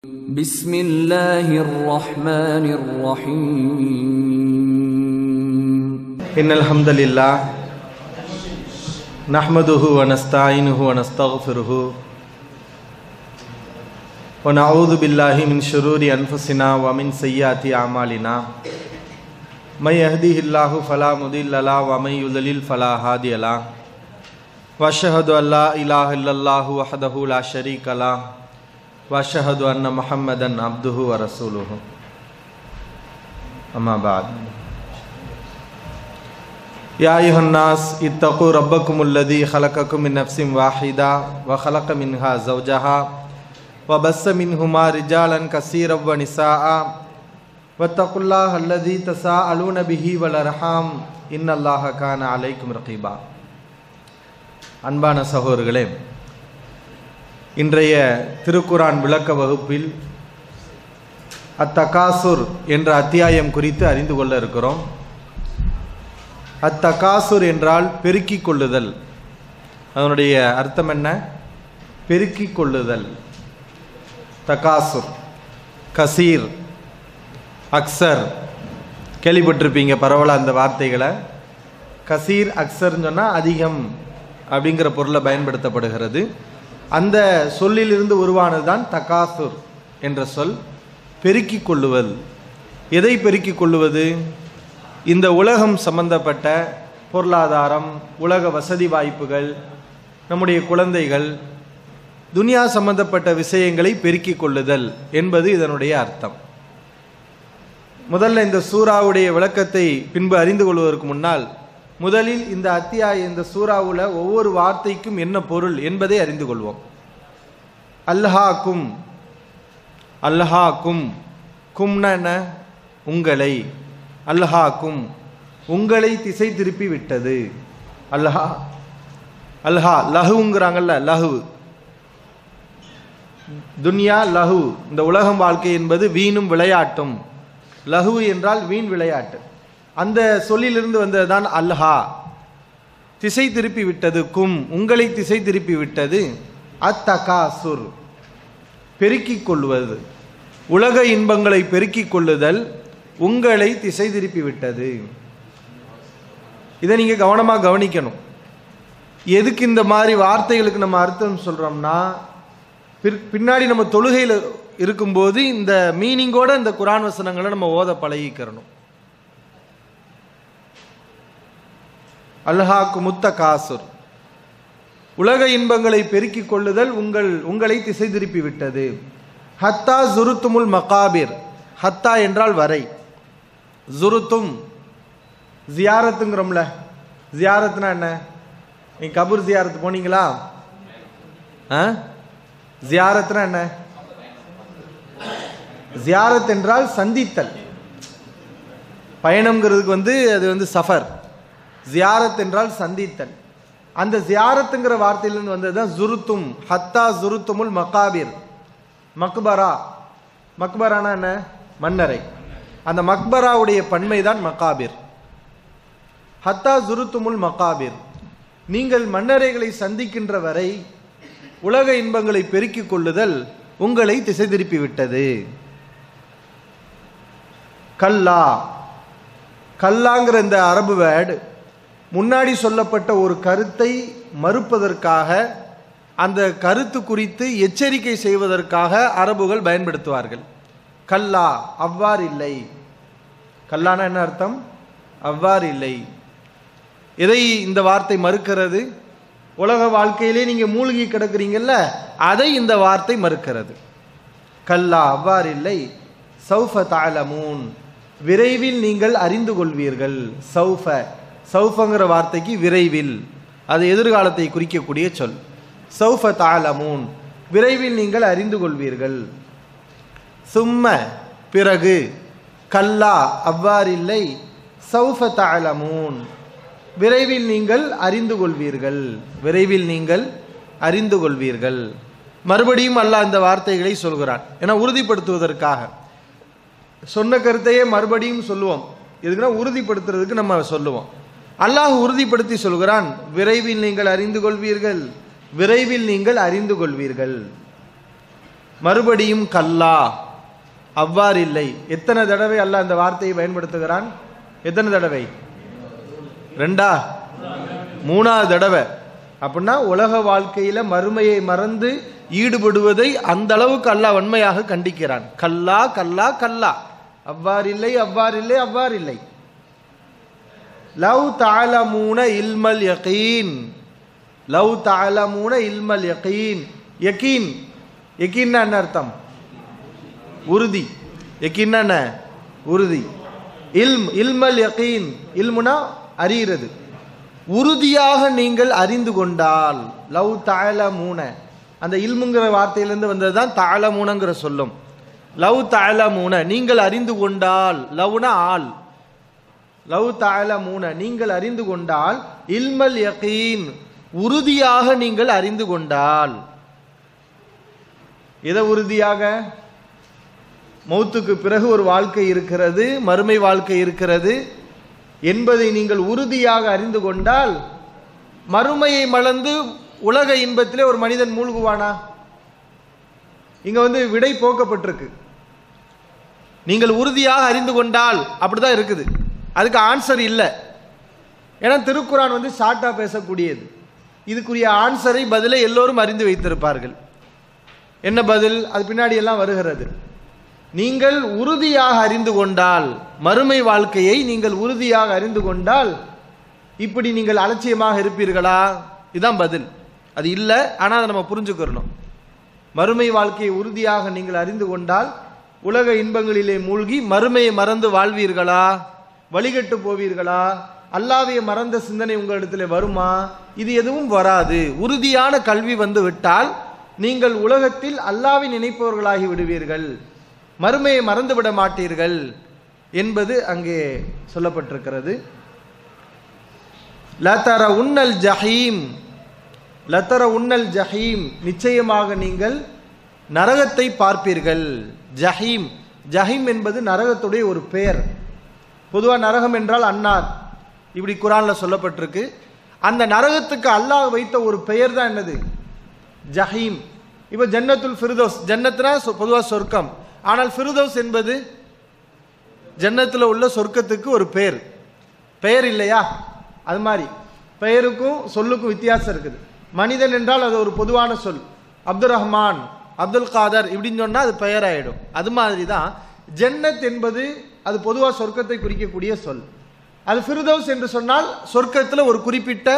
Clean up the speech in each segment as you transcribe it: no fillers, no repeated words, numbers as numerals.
بسم الله الرحمن الرحيم إن الحمد لله نحمده ونستعينه ونستغفره ونعوذ بالله من شرور أنفسنا ومن سيئات أعمالنا من يهده الله فلا مضل له ومن يضلل فلا هادي له وأشهد أن لا إله إلا الله وحده لا شريك له وأشهد أن محمدا عبده ورسوله أما بعد يا أيها الناس اتقوا ربكم الذي خلقكم من نفس واحدة وخلق منها زوجها وبث منهما رجالا كثيرا ونساء واتقوا الله الذي تساءلون به والأرحام إن الله كان عليكم رقيبا. அன்பான சகோதரர்களே, இன்றைய திருக்குரான் விளக்க வகுப்பில் அத்தகாசுர் என்ற அத்தியாயம் குறித்து அறிந்து கொள்ள இருக்கிறோம். அத்தகாசுர் என்றால் பெருக்கிக் கொள்ளுதல். அதனுடைய அர்த்தம் என்ன? பெருக்கிக் கொள்ளுதல். தகாசுர், கசீர், அக்சர் கேள்விப்பட்டிருப்பீங்க பரவலாக அந்த வார்த்தைகளை. கசீர் அக்சர்னு சொன்னால் அதிகம் அப்படிங்கிற பொருளை பயன்படுத்தப்படுகிறது. அந்த சொல்லிலிருந்து உருவானது தான் தகாசுர் என்ற சொல். பெருக்கிக் கொள்ளுவது. எதை பெருக்கிக் கொள்ளுவது? இந்த உலகம் சம்பந்தப்பட்ட பொருளாதாரம், உலக வசதி வாய்ப்புகள், நம்முடைய குழந்தைகள், துனியா சம்பந்தப்பட்ட விஷயங்களை பெருக்கிக் கொள்ளுதல் என்பது இதனுடைய அர்த்தம். முதல்ல இந்த சூறாவுடைய விளக்கத்தை பின்பு அறிந்து கொள்வதற்கு முன்னால் முதலில் இந்த இந்த சூறாவுல ஒவ்வொரு வார்த்தைக்கும் என்ன பொருள் என்பதை அறிந்து கொள்வோம். அல்ஹாக்கும், அல்ஹாக்கும், கும்னா என்ன? உங்களை. அல்ஹாக்கும், உங்களை திசை திருப்பி விட்டது. அல்ஹா, அல்ஹா லஹுங்கிறாங்கல்ல, லஹு. துன்யா லஹு, இந்த உலகம் வாழ்க்கை என்பது வீணும் விளையாட்டும். லஹு என்றால் வீண் விளையாட்டு. அந்த சொல்லிலிருந்து வந்ததுதான் அல்ஹா, திசை திருப்பி விட்டது. கும், உங்களை திசை திருப்பி விட்டது. அத்தகாசுர், பெருக்கிக் கொள்வது. உலக இன்பங்களை பெருக்கிக் கொள்ளுதல் உங்களை திசை திருப்பி விட்டது. இதை நீங்க கவனமா கவனிக்கணும். எதுக்கு இந்த மாதிரி வார்த்தைகளுக்கு நம்ம அர்த்தம் சொல்றோம்னா, பின்னாடி நம்ம தொழுகையில் இருக்கும்போது இந்த மீனிங்கோட இந்த குர்ஆன் வசனங்களை நம்ம ஓத பழகிக்கிறணும். அல்ஹாக்கு முத்தகாசுர், உலக இன்பங்களை பெருக்கிக் கொள்ளுதல் உங்களை திசை திருப்பி விட்டது. ஹத்தா ஜுருத்துமுல் மகாபிர், ஹத்தா என்றால் வரை. ஜுருத்தும், ஜியாரத்துங்கிறோம்ல. ஜியாரத்னா என்ன? நீங்க கபூர் ஜியாரத்து போனீங்களா? ஜியாரத்னா என்ன? ஜியாரத் என்றால் சந்தித்தல். பயணம்ங்கிறதுக்கு அது சஃபர். ஜியாரத் என்றால் சந்தித்தல். அந்த ஜியாரத்துங்கிற வார்த்தையிலிருந்து வந்ததுதான் ஜுருத்தும். ஹத்தா ஜுருத்துமுல் மகாபிர். மக்பரா, மக்பரானா என்ன? மன்னரை. அந்த மக்பராவுடைய பன்மை தான் மகாபிர். ஹத்தா ஜுருத்துமுல் மகாபிர், நீங்கள் மன்னரைகளை சந்திக்கின்ற வரை உலக இன்பங்களை பெருக்கிக் கொள்ளுதல் உங்களை திசை திருப்பி விட்டது. கல்லா, கல்லாங்கிற இந்த அரபு வேர்டு முன்னாடி சொல்லப்பட்ட ஒரு கருத்தை மறுப்பதற்காக, அந்த கருத்து குறித்து எச்சரிக்கை செய்வதற்காக அரபுகள் பயன்படுத்துவார்கள். கல்லா, அவ்வாறு இல்லை. கல்லானா என்ன அர்த்தம்? அவ்வாறு இல்லை. எதை இந்த வார்த்தை மறுக்கிறது? உலக வாழ்க்கையிலே நீங்க மூழ்கி கிடக்கிறீங்கல்ல, அதை இந்த வார்த்தை மறுக்கிறது. கல்லா, அவ்வாறு இல்லை. சௌஃப தஅலமூன், விரைவில் நீங்கள் அறிந்து கொள்வீர்கள். சௌஃப, சௌஃபங்கிற வார்த்தைக்கு விரைவில், அது எதிர்காலத்தை குறிக்கக்கூடிய சொல். சௌஃப தஅலமூன், விரைவில் நீங்கள் அறிந்து கொள்வீர்கள். சும்ம, பிறகு. கல்லா, அவ்வாறில்லை. சௌஃப தஅலமூன், விரைவில் நீங்கள் அறிந்து கொள்வீர்கள். விரைவில் நீங்கள் அறிந்து கொள்வீர்கள். மறுபடியும் அல்லாஹ் இந்த வார்த்தைகளை சொல்கிறான். ஏன்னா உறுதிப்படுத்துவதற்காக. சொன்ன கருத்தையே மறுபடியும் சொல்லுவோம். எதுக்குன்னா உறுதிப்படுத்துறதுக்கு நம்ம சொல்லுவோம். அல்லாஹ் உறுதிப்படுத்தி சொல்கிறான், விரைவில் நீங்கள் அறிந்து கொள்வீர்கள், விரைவில் நீங்கள் அறிந்து கொள்வீர்கள். மறுபடியும் கல்லா, அவ்வாறில்லை. எத்தனை தடவை அல்லாஹ் அந்த வார்த்தையை பயன்படுத்துகிறான்? எத்தனை தடவை? 2, 3வது தடவை. அப்படின்னா உலக வாழ்க்கையில மறுமையை மறந்து ஈடுபடுவதை அந்த அளவுக்கு அல்லாஹ் வன்மையாக கண்டிக்கிறான். கல்லா கல்லா கல்லா, அவ்வாறில்லை அவ்வாறில்லை அவ்வாறில்லை. Love தஅலமூன இல்மல் யகீன், love தஅலமூன இல்மல் யகீன். யகீன், யகீன்னா என்ன அர்த்தம்? உறுதி. யகீன்னா என்ன? உறுதி. இல்மல் யகீன், இல்முனா அறிகிறது. உறுதியாக நீங்கள் அறிந்து கொண்டால், லவ் தஅலமூன, அந்த இல்முங்கிற வார்த்தையிலிருந்து வந்தது தான் தஅலமூனங்கிற சொல்லும். லவ் தஅலமூன, நீங்கள் அறிந்து கொண்டால், லவ்னா ஆல், லவ் தஅலமூன நீங்கள் அறிந்து கொண்டால், இல்மல் யகீன் உறுதியாக நீங்கள் அறிந்து கொண்டால். எதை உறுதியாக? மௌத்துக்கு பிறகு ஒரு வாழ்க்கை இருக்கிறது, மறுமை வாழ்க்கை இருக்கிறது என்பதை நீங்கள் உறுதியாக அறிந்து கொண்டால், மறுமையை மறந்து உலக இன்பத்திலே ஒரு மனிதன் மூழ்குவானா? இங்க விடை போக்கப்பட்டிருக்கு. நீங்கள் உறுதியாக அறிந்து கொண்டால் அப்படிதான் இருக்குது. அதுக்கு ஆன்சர் இல்லை. ஏன்னா திருக்குரான் ஷார்ட்டா பேசக்கூடியது. இதுக்குரிய ஆன்சரை பதிலை எல்லோரும் அறிந்து வைத்திருப்பார்கள். என்ன பதில்? அது பின்னாடி எல்லாம் வருகிறது. நீங்கள் உறுதியாக அறிந்து கொண்டால், மறுமை வாழ்க்கையை நீங்கள் உறுதியாக அறிந்து கொண்டால், இப்படி நீங்கள் அலட்சியமாக இருப்பீர்களா? இதுதான் பதில். அது இல்லை, ஆனால் அதை நம்ம புரிஞ்சுக்கிறணும். மறுமை வாழ்க்கையை உறுதியாக நீங்கள் அறிந்து கொண்டால், உலக இன்பங்களிலே மூழ்கி மறுமையை மறந்து வாழ்வீர்களா? வழிகட்டு போவீர்களா? அல்லாஹ்வை மறந்த சிந்தனை உங்களிடத்தில் வருமா? இது எதுவும் வராது. உறுதியான கல்வி விட்டால் நீங்கள் உலகத்தில் அல்லாஹ்வை நினைப்பவர்களாகி விடுவீர்கள், மறுமையை மறந்து விட மாட்டீர்கள் என்பது அங்கே சொல்லப்பட்டிருக்கிறது. லதர உன்னல் ஜஹீம், லதர உன்னல் ஜஹீம், நிச்சயமாக நீங்கள் நரகத்தை பார்ப்பீர்கள். ஜஹீம், ஜஹீம் என்பது நரகத்துடைய ஒரு பெயர். பொதுவாக நரகம் என்றால் அன்னார், இப்படி குரான்ல சொல்லப்பட்டிருக்கு. அந்த நரகத்துக்கு அல்லாஹ் வைத்த ஒரு பெயர் தான் என்னது? ஜஹீம். இப்போ ஜன்னத்துல் ஃபிர்தௌஸ், ஜன்னத்னா பொதுவாக சொர்க்கம், ஆனால் ஃபிர்தௌஸ் என்பது ஜன்னத்தில் உள்ள சொர்க்கத்துக்கு ஒரு பெயர். பெயர் இல்லையா? அது மாதிரி பெயருக்கும் சொல்லுக்கும் வித்தியாசம் இருக்குது. மனிதன் என்றால் அது ஒரு பொதுவான சொல். அப்துல் ரஹ்மான், அப்துல் காதர் இப்படின்னு சொன்னால் அது பெயர் ஆயிடும். அது மாதிரி தான் ஜன்னத் என்பது அது பொதுவாக சொர்க்கத்தை குறிக்கக்கூடிய சொல். அது ஃபிர்தௌஸ் என்று சொன்னால் சொர்க்கத்தில் ஒரு குறிப்பிட்ட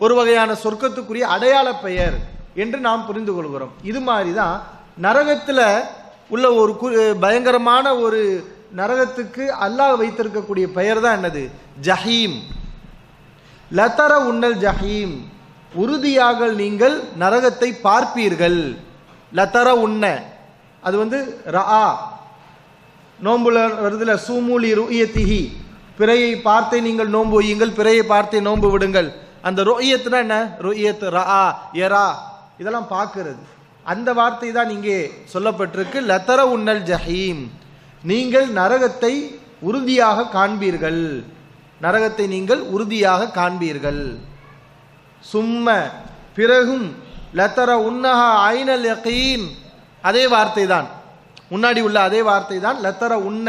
ஒரு வகையான சொர்க்கத்துக்குரிய அடையாள பெயர் என்று நாம் புரிந்து கொள்கிறோம். இது மாதிரி தான் நரகத்தில் உள்ள ஒரு பயங்கரமான ஒரு நரகத்துக்கு அல்லாஹ் வைத்திருக்கக்கூடிய பெயர் தான் என்னது? ஜஹீம். லதர உன்னல் ஜஹீம், உறுதியாக நீங்கள் நரகத்தை பார்ப்பீர்கள். லதர உன்ன, அது ரஆ, நோம்புல வருதுல, சூமூலி ருயத்திஹி, பிறையை பார்த்தே நீங்கள் நோன்பு வையுங்கள், பிறையை பார்த்தே நோன்பு விடுங்கள். அந்த ருயத்னா என்ன? ருயத், ரஆ, யரா, இதெல்லாம் பார்க்கிறது. அந்த வார்த்தை தான் இங்கே சொல்லப்பட்டிருக்கு. லதர உன்னல் ஜஹீம், நீங்கள் நரகத்தை உறுதியாக காண்பீர்கள், நரகத்தை நீங்கள் உறுதியாக காண்பீர்கள். சும்ம, பிறகும், லதர உன்னஹா ஐனல் யகீன், அதே வார்த்தை தான், முன்னாடி உள்ள அதே வார்த்தை தான். லதர உன்ன,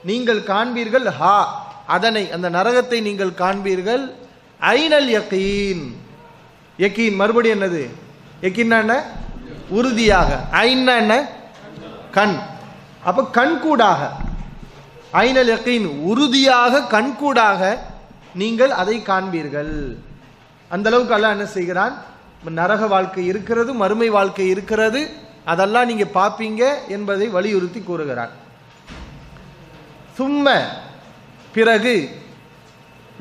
நீங்கள் காண்பீர்கள், ஹா, அதனை, அந்த நரகத்தை நீங்கள் காண்பீர்கள். ஐனல் யகீன், யகீன் மறுபடியும் என்னது? யகீன்னா என்ன? உறுதியாக. ஐன்னா என்ன? கண். அப்ப கண்கூடாக, ஐனல் யகீன் உறுதியாக, கண்கூடாக நீங்கள் அதை காண்பீர்கள். அந்த அளவுக்கு அல்லாஹ் என்ன செய்கிறான்? நரக வாழ்க்கை இருக்கிறது, மறுமை வாழ்க்கை இருக்கிறது, அதெல்லாம் நீங்க பார்ப்பீங்க என்பதை வலியுறுத்தி கூறுகிறான். சும்ம, பிறகு,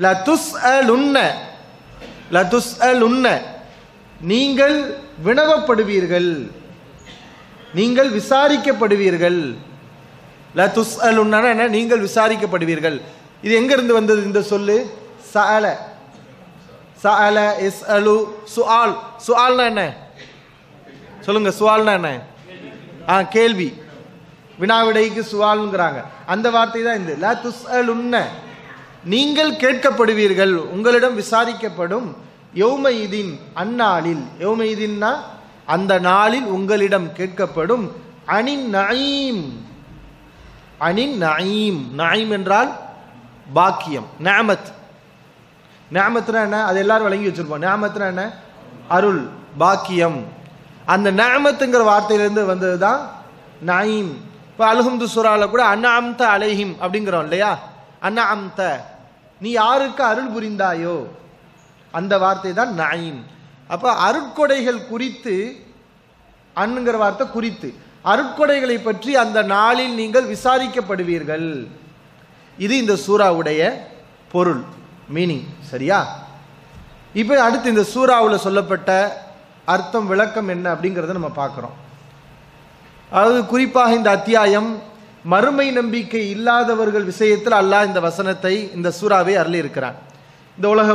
லதுஸ்அலுன்ன, லதுஸ்அலுன்ன, நீங்கள் வினவப்படுவீர்கள், நீங்கள் விசாரிக்கப்படுவீர்கள். லதுஸ்அலுன்ன என்ன? நீங்கள் விசாரிக்கப்படுவீர்கள். இது எங்க இருந்து வந்தது இந்த சொல்லு? சஅல, சஅல, இஸ்அலு, சுஆல். சுஆல்னா என்ன? சொல்லுங்க, சுஆல்னா என்ன? கேள்வி, வினாவிடைக்கு சுஆல்ங்கிறாங்க. அந்த வார்த்தை தான் இந்த லா துஸ்அலுன்ன, நீங்கள் கேட்கப்படுவீர்கள், உங்களிடம் விசாரிக்கப்படும். யௌமஇதின், அந்நாளில், யௌமஇதின்னா அந்த நாளில் உங்களிடம் கேட்கப்படும். அனின் நயீம், அனின் நயீம். நயீம் என்றால் பாக்கியம், நிஅமத். நிஅமத்னா என்ன? அது எல்லாரும் வழங்கி வச்சிருப்போம். நிஅமத்னா என்ன? அருள், பாக்கியம். அந்த நிஅமத்ங்கிற வார்த்தையிலிருந்து வந்தது தான் நயீம். இப்போ அல்ஹம்து சூரால கூட அன்அம்த அலைஹிம் அப்படிங்கிறோம் இல்லையா? அன்அம்த, நீ யாருக்கு அருள் புரிந்தாயோ, அந்த வார்த்தை தான் நயீம். அப்போ அருட்கொடைகள் குறித்து, அன்னுங்கிற வார்த்தை குறித்து, அருட்கொடைகளை பற்றி அந்த நாளில் நீங்கள் விசாரிக்கப்படுவீர்கள். இது இந்த சூராவுடைய பொருள், மீனிங். சரியா? இப்போ அடுத்து இந்த சூராவில் சொல்லப்பட்ட அர்த்தம், விளக்கம் என்ன அப்படிங்கிறத நம்ம பார்க்குறோம். அதாவது குறிப்பாக இந்த அத்தியாயம் மறுமை நம்பிக்கை இல்லாதவர்கள் விஷயத்தில் அல்லாஹ் இந்த வசனத்தை, இந்த சூறாவை அருளி இருக்கிறான். இந்த உலக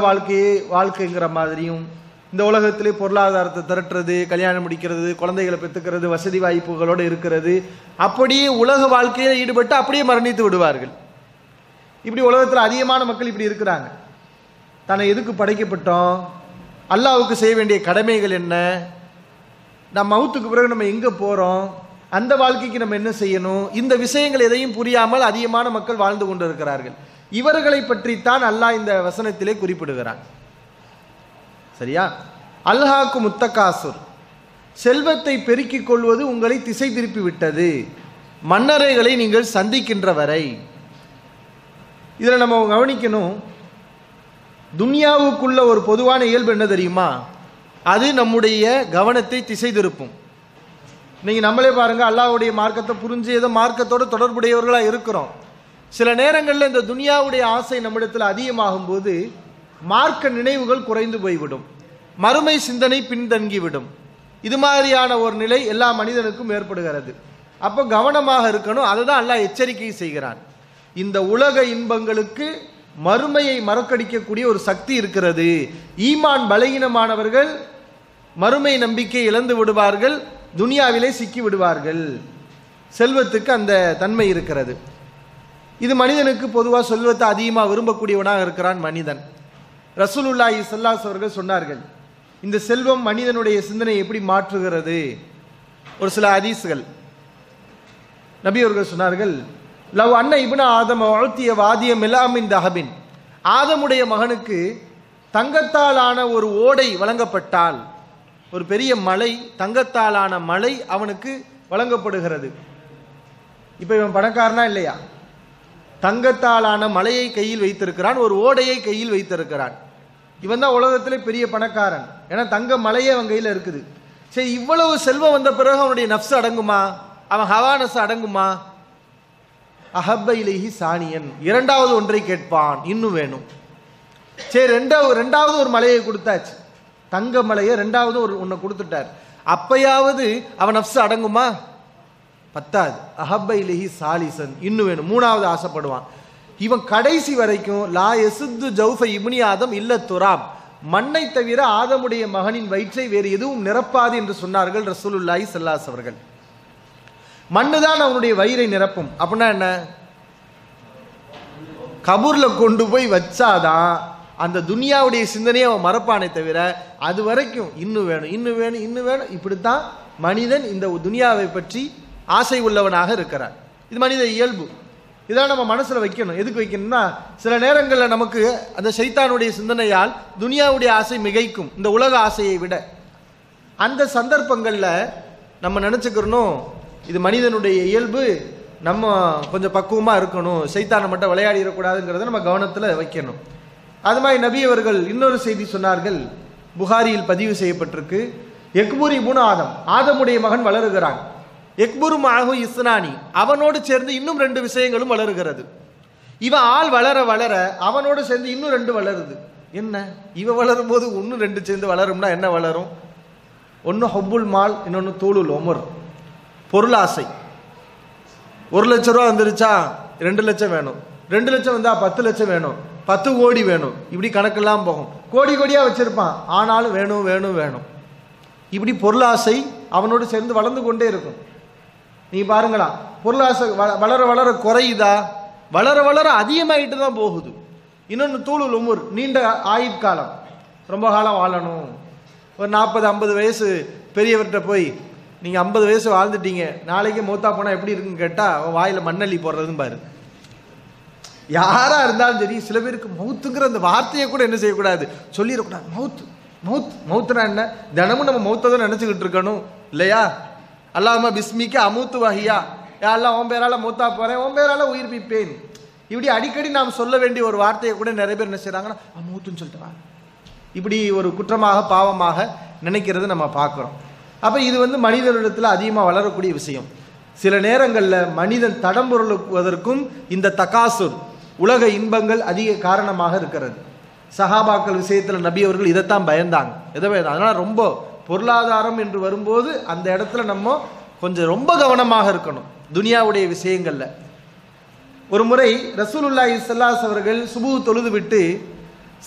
வாழ்க்கைங்கிற மாதிரியும், இந்த உலகத்திலே பொருளாதாரத்தை திரட்டுறது, கல்யாணம் முடிக்கிறது, குழந்தைகளை பெற்றுக்கிறது, வசதி வாய்ப்புகளோடு இருக்கிறது, அப்படியே உலக வாழ்க்கையில் ஈடுபட்டு அப்படியே மரணித்து விடுவார்கள். இப்படி உலகத்தில் அதிகமான மக்கள் இப்படி இருக்கிறாங்க. தன்னை எதுக்கு படைக்கப்பட்டோம், அல்லாஹ்வுக்கு செய்ய வேண்டிய கடமைகள் என்ன, நம்ம மவுத்துக்கு பிறகு நம்ம எங்கே போகிறோம், அந்த வாழ்க்கைக்கு நம்ம என்ன செய்யணும், இந்த விஷயங்கள் எதையும் புரியாமல் அதிகமான மக்கள் வாழ்ந்து கொண்டு இருக்கிறார்கள். இவர்களை பற்றித்தான் அல்லாஹ் இந்த வசனத்திலே குறிப்பிடுகிறான். சரியா? அல்ஹாக்கு முத்தகாசுர், செல்வத்தை பெருக்கிக் கொள்வது உங்களை திசை திருப்பி விட்டது, மன்னரைகளை நீங்கள் சந்திக்கின்ற வரை. இதில் நம்ம கவனிக்கணும், துன்யாவுக்குள்ள ஒரு பொதுவான இயல்பு என்ன தெரியுமா? அது நம்முடைய கவனத்தை திசை திருப்பும். நீங்கள் நம்மளே பாருங்கள், அல்லாஹ்வுடைய மார்க்கத்தை புரிஞ்சு ஏதோ மார்க்கத்தோடு தொடர்புடையவர்களாக இருக்கிறோம். சில நேரங்களில் இந்த துன்யாவுடைய ஆசை நம்மிடத்தில் அதிகமாகும் போது மார்க்க நினைவுகள் குறைந்து போய்விடும், மறுமை சிந்தனை பின்தங்கிவிடும். இது மாதிரியான ஒரு நிலை எல்லா மனிதனுக்கும் ஏற்படுகிறது. அப்போ கவனமாக இருக்கணும். அதை தான் அல்லாஹ் எச்சரிக்கை செய்கிறான். இந்த உலக இன்பங்களுக்கு மறுமையை மறக்கடிக்கக்கூடிய ஒரு சக்தி இருக்கிறது. ஈமான் பலகீனமானவர்கள் மறுமை நம்பிக்கை இழந்து விடுவார்கள், துனியாவிலே சிக்கி விடுவார்கள். செல்வத்துக்கு அந்த தன்மை இருக்கிறது. இது மனிதனுக்கு பொதுவாக செல்வத்தை அதிகமாக விரும்பக்கூடியவனாக இருக்கிறான் மனிதன். ரசூலுல்லாஹி ஸல்லல்லாஹு அலைஹி வஸல்லம் சொன்னார்கள், இந்த செல்வம் மனிதனுடைய சிந்தனை எப்படி மாற்றுகிறது. ஒரு சில ஹதீஸ்கள் நபி அவர்கள் சொன்னார்கள், லவ் அன்ன இப்ன ஆதம உஅத்திய வாதிய மிலாமின் தஹபின், ஆதமுடைய மகனுக்கு தங்கத்தாலான ஒரு ஓடை வழங்கப்பட்டால், ஒரு பெரிய மலை, தங்கத்தாலான மலை அவனுக்கு வழங்கப்படுகிறது. இப்போ இவன் பணக்காரனா இல்லையா? தங்கத்தாலான மலையை கையில் வைத்திருக்கிறான், ஒரு ஓடையை கையில் வைத்திருக்கிறான். இவன் தான் உலகத்திலே பெரிய பணக்காரன். ஏன்னா தங்க மலையே அவன் கையில் இருக்குது. சரி, இவ்வளவு செல்வம் வந்த பிறகு அவனுடைய நஃப்ஸ் அடங்குமா, அவன் ஹவானஸ் அடங்குமா? அஹப்ப இலைஹி சானியன், இரண்டாவது ஒன்றை கேட்பான், இன்னும் வேணும். சரி, ரெண்டாவது ஒரு மலையை கொடுத்தாச்சு, தங்க மலையை ரெண்டாவது ஒன்றை கொடுத்துட்டார். அப்பயாவது அவன் நஃப்ஸ் அடங்குமா? பத்தாது. அஹப்ப இலைஹி சாலிசன், இன்னும் வேணும், மூணாவது ஆசைப்படுவான். இவன் கடைசி வரைக்கும் லா யசுத்து ஜௌஃப இப்னி ஆதம் இல்ல துராப், மண்ணை தவிர ஆதமுடைய மகனின் வயிற்றை வேறு எதுவும் நிரப்பாது என்று சொன்னார்கள் ரசூலுல்லாஹி ஸல்லல்லாஹு அலைஹி வஸல்லம். மண்ணு தான் அவனுடைய வயிறை நிரப்பும். அப்படின்னா என்ன? கபூர்ல கொண்டு போய் வச்சாதான் அந்த துனியாவுடைய சிந்தனையை அவன் மறப்பானே தவிர அது வரைக்கும் இன்னும் வேணும், இன்னும் வேணும், இன்னும் வேணும். இப்படித்தான் மனிதன் இந்த துனியாவை பற்றி ஆசை உள்ளவனாக இருக்கிறான். இது மனித இயல்பு. இதெல்லாம் நம்ம மனசில் வைக்கணும். எதுக்கு வைக்கணும்னா, சில நேரங்களில் நமக்கு அந்த ஷைத்தானுடைய சிந்தனையால் துனியாவுடைய ஆசை மிகைக்கும், இந்த உலக ஆசையை விட. அந்த சந்தர்ப்பங்களில் நம்ம நினச்சிக்கிறணும், இது மனிதனுடைய இயல்பு, நம்ம கொஞ்சம் பக்குவமாக இருக்கணும், ஷைத்தானை மட்டும் விளையாடிடக்கூடாதுங்கிறத நம்ம கவனத்தில் வைக்கணும். அது மாதிரி நபி அவர்கள் இன்னொரு செய்தி சொன்னார்கள், புகாரியில் பதிவு செய்யப்பட்டிருக்கு. எக்பூரி இப்னு ஆதம், ஆதமுடைய மகன் வளருகிறான். எக்புரு மாஹு இஸ்னானி, அவனோடு சேர்ந்து இன்னும் 2 விஷயங்களும் வளருகிறது. இவன் ஆள் வளர வளர அவனோடு சேர்ந்து இன்னும் 2 வளருது. என்ன, இவன் வளரும் போது இன்னும் 2 சேர்ந்து வளரும்னா என்ன வளரும்? ஒன்று ஹுப்புல் மால், இன்னொன்று தூளுல் உமர், பொருளாசை. 1 லட்ச ரூபா வந்துருச்சா 2 லட்சம் வேணும், 2 லட்சம் வந்தா 10 லட்சம் வேணும், 10 கோடி வேணும். இப்படி கணக்கெல்லாம் போகும். கோடி கோடியாக வச்சிருப்பான், ஆனாலும் வேணும் வேணும் வேணும். இப்படி பொருளாசை அவனோடு சேர்ந்து வளர்ந்து கொண்டே இருக்கும். நீ பாருங்களா, பொருளாசை வளர வளர குறையுதா? வளர வளர அதிகமாகிட்டு தான் போகுது. இன்னொன்று தூளுல் உமுர், நீண்ட ஆயுட்காலம், ரொம்ப காலம் வாழணும். ஒரு 40-50 வயசு பெரியவர்கிட்ட போய் நீங்கள் 50 வயசு வாழ்ந்துட்டீங்க, நாளைக்கு மௌத்தா போனால் எப்படி இருக்குன்னு கேட்டால் அவன் வாயில் மண்ணள்ளி போடுறதுன்னு பாரு. யாராக இருந்தாலும் சரி, சில பேருக்கு மௌத்துங்கிற அந்த வார்த்தையை கூட என்ன செய்யக்கூடாது, சொல்லிடக்கூடாது. மௌத்துனா என்ன? தினமும் நம்ம மௌத்தை தான் நினச்சிக்கிட்டு இருக்கணும் இல்லையா? அல்லாஹும்ம பிஸ்மிக்க அமூத்து வஹியா, எல்லாம் உன் பேரால் மௌத்தா போகிறேன், உன் பேரால் உயிர்ப்பிப்பேன். இப்படி அடிக்கடி நாம் சொல்ல வேண்டிய ஒரு வார்த்தையை கூட நிறைய பேர் என்ன செய்கிறாங்கன்னா மௌத்துன்னு சொல்லிட்டு இப்படி ஒரு குற்றமாக பாவமாக நினைக்கிறது நம்ம பார்க்குறோம். அப்போ இது மனிதனிடத்தில் அதிகமாக வளரக்கூடிய விஷயம். சில நேரங்களில் மனிதன் தடம்பொருளுவதற்கும் இந்த தகாசுர் உலக இன்பங்கள் அதிக காரணமாக இருக்கிறது. சஹாபாக்கள் விஷயத்தில் நபி அவர்கள் இதைத்தான் பயந்தாங்க. அதனால் ரொம்ப பொருளாதாரம் என்று வரும்போது அந்த இடத்துல நம்ம கொஞ்சம் ரொம்ப கவனமாக இருக்கணும் துனியாவுடைய விஷயங்களில். ஒரு முறை ரசூலுல்லாஹி ஸல்லல்லாஹு அலைஹி அவர்கள் சுபூ தொழுது விட்டு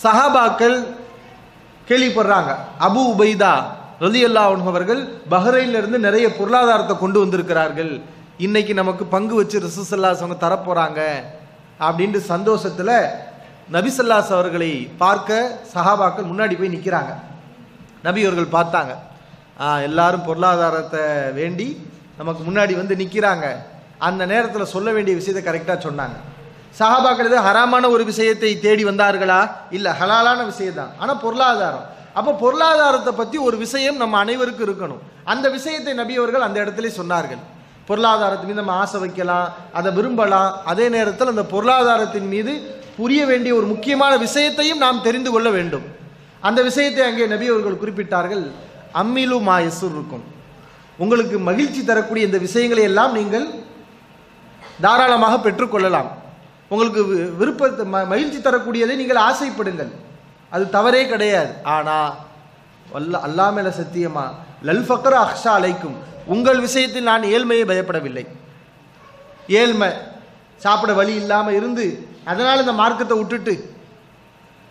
சஹாபாக்கள் கேள்விப்படுறாங்க, அபு உபைதா ரலியல்லாஹு அன்ஹு அவர்கள் பஹ்ரைனிலிருந்து நிறைய பொருளாதாரத்தை கொண்டு வந்திருக்கிறார்கள், இன்னைக்கு நமக்கு பங்கு வச்சு ரசூல் ஸல்லல்லாஹு அலைஹி வஸல்லம் தரப்போறாங்க அப்படின்ட்டு சந்தோஷத்தில் நபி ஸல்லல்லாஹு அலைஹி அவர்களை பார்க்க சஹாபாக்கள் முன்னாடி போய் நிற்கிறாங்க. நபி அவர்கள் பார்த்தாங்க, எல்லாரும் பொருளாதாரத்தை வேண்டி நமக்கு முன்னாடி நிற்கிறாங்க. அந்த நேரத்தில் சொல்ல வேண்டிய விஷயத்தை கரெக்டாக சொன்னாங்க. சஹாபாக்கள் எது ஹராமான ஒரு விஷயத்தை தேடி வந்தார்களா? இல்லை, ஹலாலான விஷயம் தான். ஆனால் பொருளாதாரம், அப்போ பொருளாதாரத்தை பற்றி ஒரு விஷயம் நம்ம அனைவருக்கும் இருக்கணும். அந்த விஷயத்தை நபி அவர்கள் அந்த இடத்துல சொன்னார்கள். பொருளாதாரத்தின் மீது நம்ம ஆசை வைக்கலாம், அதை விரும்பலாம். அதே நேரத்தில் அந்த பொருளாதாரத்தின் மீது புரிய வேண்டிய ஒரு முக்கியமான விஷயத்தையும் நாம் தெரிந்து கொள்ள வேண்டும். அந்த விஷயத்தை அங்கே நபி அவர்கள் குறிப்பிட்டார்கள். அம்மிலு மா யசுர் இருக்கும், உங்களுக்கு மகிழ்ச்சி தரக்கூடிய இந்த விஷயங்களை எல்லாம் நீங்கள் தாராளமாக பெற்றுக்கொள்ளலாம். உங்களுக்கு விருப்பத்தை மகிழ்ச்சி தரக்கூடியதை நீங்கள் ஆசைப்படுங்கள், அது தவறே கிடையாது. ஆனால் அல்லாஹ் மேல சத்தியமா லல் ஃபக்ர அக்ஷா அலைக்கும், உங்கள் விஷயத்தில் நான் ஏழ்மையை பயப்படவில்லை. ஏழ்மை, சாப்பிட வழி இல்லாமல் இருந்து அதனால் இந்த மார்க்கத்தை விட்டுட்டு